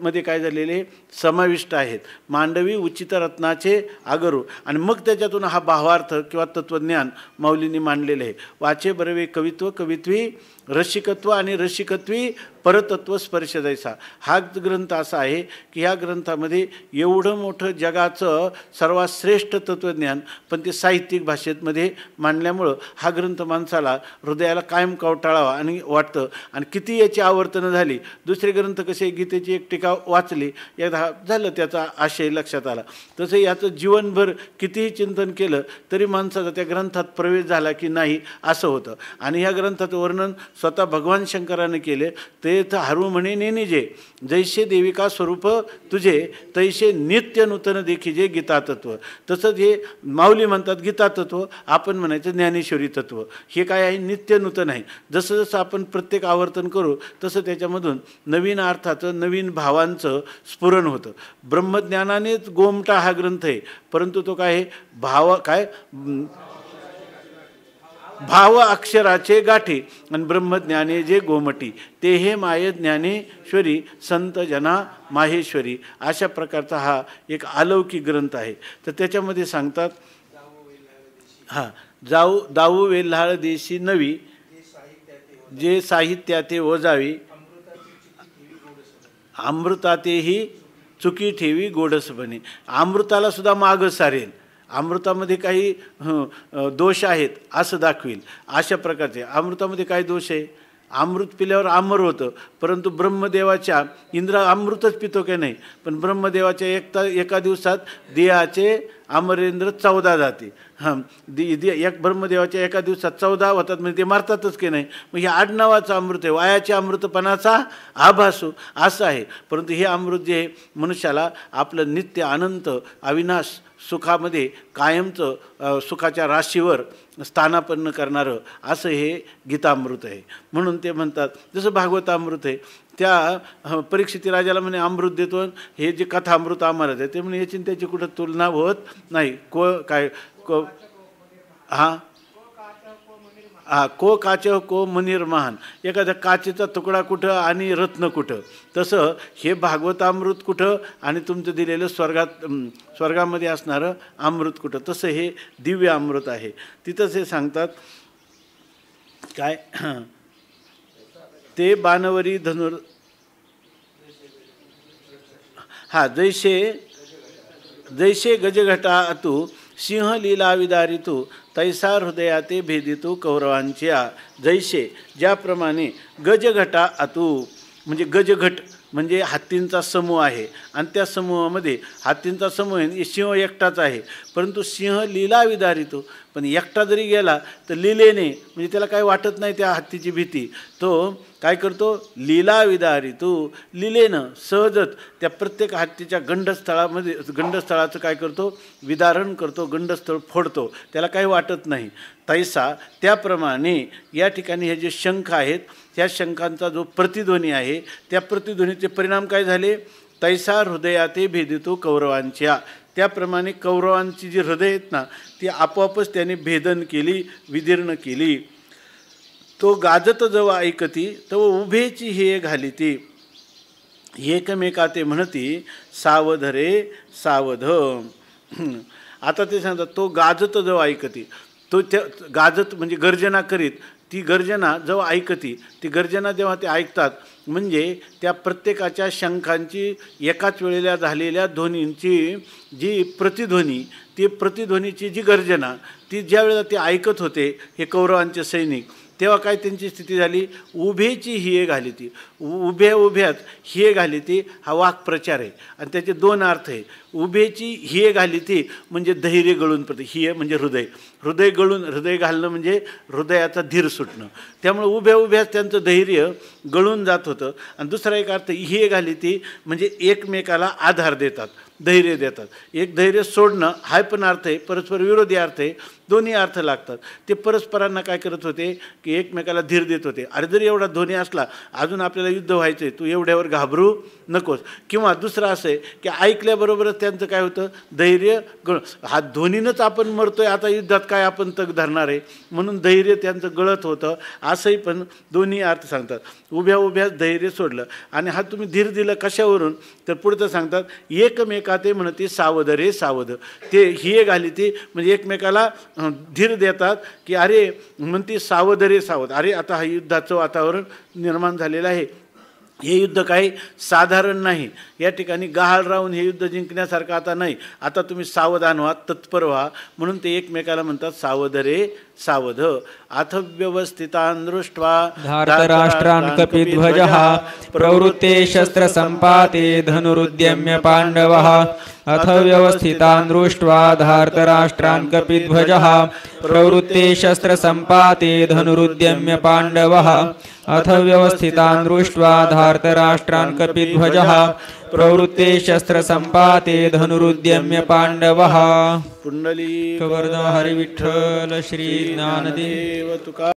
[SPEAKER 1] मध्ये काय झालेले समाविष्ट आहेत. मांडवी उचित रत्नाचे आगरू आणि मग त्याच्यातून हा भावार्थ किंवा तत्त्वज्ञान माऊलींनी मांडलेलं आहे. वाचे बरवे कवित्व, कवित्वी रसिकत्व आणि रसिकत्वी परतत्व स्पर्श जायचा. हा ग्रंथ असा आहे की ह्या ग्रंथामध्ये एवढं मोठं जगाचं सर्वात श्रेष्ठ तत्त्वज्ञान पण ते साहित्यिक भाषेमध्ये मांडल्यामुळं हा ग्रंथ माणसाला हृदयाला कायम कवटाळावा आणि वाटतं. आणि किती याची आवर्तनं झाली. दुसरे ग्रंथ कसे गीतेची एक टीका वाचली एकदा झालं त्याचा आशय लक्षात आला, तसं याचं जीवनभर कितीही चिंतन केलं तरी माणसाचा त्या ग्रंथात प्रवेश झाला की नाही असं होतं. आणि ह्या ग्रंथाचं वर्णन स्वतः भगवान शंकराने केले. ते हरू म्हणे नेनिजे जैसे देविका स्वरूप तुझे तैसे नित्य नूतन देखीजे गीता तत्व. तसंच हे माऊली म्हणतात गीता तत्व, आपण म्हणायचं ज्ञानेश्वरी तत्व. हे काय आहे, नित्य नूतन आहे. जसं जसं आपण प्रत्येक आवर्तन करू तसं त्याच्यामधून नवीन अर्थाचं नवीन भावांचं स्फुरण होतं. ब्रह्मज्ञानानेच गोमटा हा ग्रंथ आहे, परंतु तो काय आहे भाव अक्षराचे गाठी आणि ब्रह्मज्ञाने जे गोमटी ते हे माय ज्ञानेश्वरी संत जना माहेश्वरी. अशा प्रकारचा हा एक अलौकिक ग्रंथ आहे. तर त्याच्यामध्ये सांगतात दाऊ वेल्हाळ देशी नवी जे साहित्याते ओजावी अमृतातेही चुकी ठेवी गोडसपणे. अमृताला सुद्धा मागं सारेल, अमृतामध्ये काही दोष आहेत असं दाखवील. अशा प्रकारचे अमृतामध्ये काय दोष आहे? अमृत पिल्यावर अमर होतं, परंतु ब्रह्मदेवाच्या इंद्र अमृतच पितो की नाही, पण ब्रह्मदेवाच्या एका दिवसात देहाचे अमरेंद्र 14 जाते. एक ब्रह्मदेवाच्या एका दिवसात 14 होतात, म्हणजे ते मारतातच की नाही. मग हे आडनावाचं अमृत आहे, वायाच्या अमृतपणाचा आभासू असं आहे. परंतु हे अमृत जे मनुष्याला आपलं नित्य अनंत अविनाश सुखामध्ये कायमचं सुखाच्या राशीवर स्थानापन्न करणारं असं हे गीतामृत आहे. म्हणून ते म्हणतात जसं भागवतामृत आहे, त्या परीक्षिती राजाला म्हणे अमृत देतो, हे जे कथामृत आम्हाला आहे ते म्हणे याची त्याची कुठं तुलना होत नाही. को काच को मनीर महान. एखाद्या काचेचा तुकडा कुठं आणि रत्न कुठं, तसं हे भागवतामृत कुठं आणि तुमचं दिलेलं स्वर्गामध्ये असणारं अमृत कुठं, तसं हे दिव्य अमृत आहे. तिथंच हे सांगतात काय, ते बाणवरी धनुर जैसे गजघटा तू सिंह लीला विदारितू तैसा हृदयाते भेदितू कौरवांच्या. जैसे ज्याप्रमाणे गजघटा अतू म्हणजे गजघट म्हणजे हत्तींचा समूह आहे आणि त्या समूहामध्ये हत्तींचा समूह आहे, सिंह एकटाच आहे, परंतु सिंह लीला विदारितो. पण एकटा जरी गेला तर लीलेने म्हणजे त्याला काय वाटत नाही त्या हत्तीची भीती, तो काय करतो लीला विदारितो, लीलेनं सहजच त्या प्रत्येक हत्तीच्या गंडस्थळाचं काय करतो विदारण करतो, गंडस्थळ फोडतो, त्याला काही वाटत नाही. तैसा त्याप्रमाणे या ठिकाणी हे जे शंख आहेत त्या शंखांचा जो प्रतिध्वनी आहे त्या प्रतिध्वनीचे परिणाम काय झाले, तैसा हृदयाते भेदितो कौरवांच्या. त्याप्रमाणे कौरवांची जी हृदय आहेत ना ती आपोआपच त्याने भेदन केली, विदीर्ण केली. तो गाजत जव ऐकती तव उभेची हे घालिती, एकमेकाते म्हणती सावध रे सावध. आता ते सांगतात तो गाजत जव ऐकती, तो त्या गाजत म्हणजे गर्जना करीत, ती गर्जना जेव्हा ऐकती, ती गर्जना जेव्हा ते ऐकतात म्हणजे त्या प्रत्येकाच्या शंखांची एकाच वेळेला झालेल्या ध्वनींची जी प्रतिध्वनी, ती प्रतिध्वनीची जी गर्जना, ती ज्या वेळेला ते ऐकत होते हे कौरवांचे सैनिक, तेव्हा काय त्यांची स्थिती झाली, उभेची हिये घाली ती, उभ्या उभ्यात हिये घाली ती, हा वाक्प्रचार आहे. आणि त्याचे दोन अर्थ आहे. उभेची हिये घाली ती म्हणजे धैर्य गळून पडते, हिये म्हणजे हृदय, हृदय गळून, हृदय घालणं म्हणजे हृदयाचा धीर सुटणं. त्यामुळे उभ्या उभ्याच त्यांचं धैर्य गळून जात होतं. आणि दुसरा एक अर्थ हिये घाली ती म्हणजे एकमेकाला आधार देतात, धैर्य देतात. एक धैर्य सोडणं हा पण अर्थ आहे, परस्पर विरोधी अर्थ आहे, दोन्ही अर्थ लागतात. ते परस्परांना काय करत होते की एकमेकाला धीर देत होते. अरे जरी एवढा ध्वनी असला, अजून आपल्याला युद्ध व्हायचं आहे, तू एवढ्यावर घाबरू नकोस. किंवा दुसरं असं आहे की ऐकल्याबरोबरच त्यांचं काय होतं, धैर्य हा ध्वनीनंच आपण मरतोय, आता युद्धात काय आपण तग धरणार आहे, म्हणून धैर्य त्यांचं गळत होतं. असंही पण दोन्ही अर्थ सांगतात. उभ्या उभ्याच धैर्य सोडलं. आणि हा तुम्ही धीर दिलं कशावरून, तर पुढचं सांगतात एकमेका ते म्हणते सावध रे सावध. ते हिये घाली ती म्हणजे एकमेकाला धीर देतात की अरे म्हणते सावध रे सावध. अरे आता हा युद्धाचं वातावरण निर्माण झालेलं आहे, हे युद्ध काही साधारण नाही, या ठिकाणी गहाळ राहून हे युद्ध जिंकण्यासारखं आता नाही, आता तुम्ही सावधान व्हा, तत्पर व्हा. म्हणून ते एकमेकाला म्हणतात सावध रे सावध. अथ व्यवस्थितान् दृष्ट्वा
[SPEAKER 2] धार्तराष्ट्रान् कपिध्वजः प्रवृत्ते शस्त्रसम्पाते धनुरुद्यम्य पाण्डवः. अथ व्यवस्थितान् दृष्ट्वा धार्तराष्ट्रान् कपिध्वजः प्रवृत्ते शस्त्रसम्पाते धनुरुद्यम्य पाण्डवः. अथ व्यवस्थितान् दृष्ट्वा धार्तराष्ट्रान् कपिध्वजः प्रवृत्ते शस्त्रसम्पाते धनुरुद्यम्य पाण्डवः.
[SPEAKER 1] पुंडलीक
[SPEAKER 2] वरद हरि विठ्ठल श्री ज्ञानदेव
[SPEAKER 1] तुका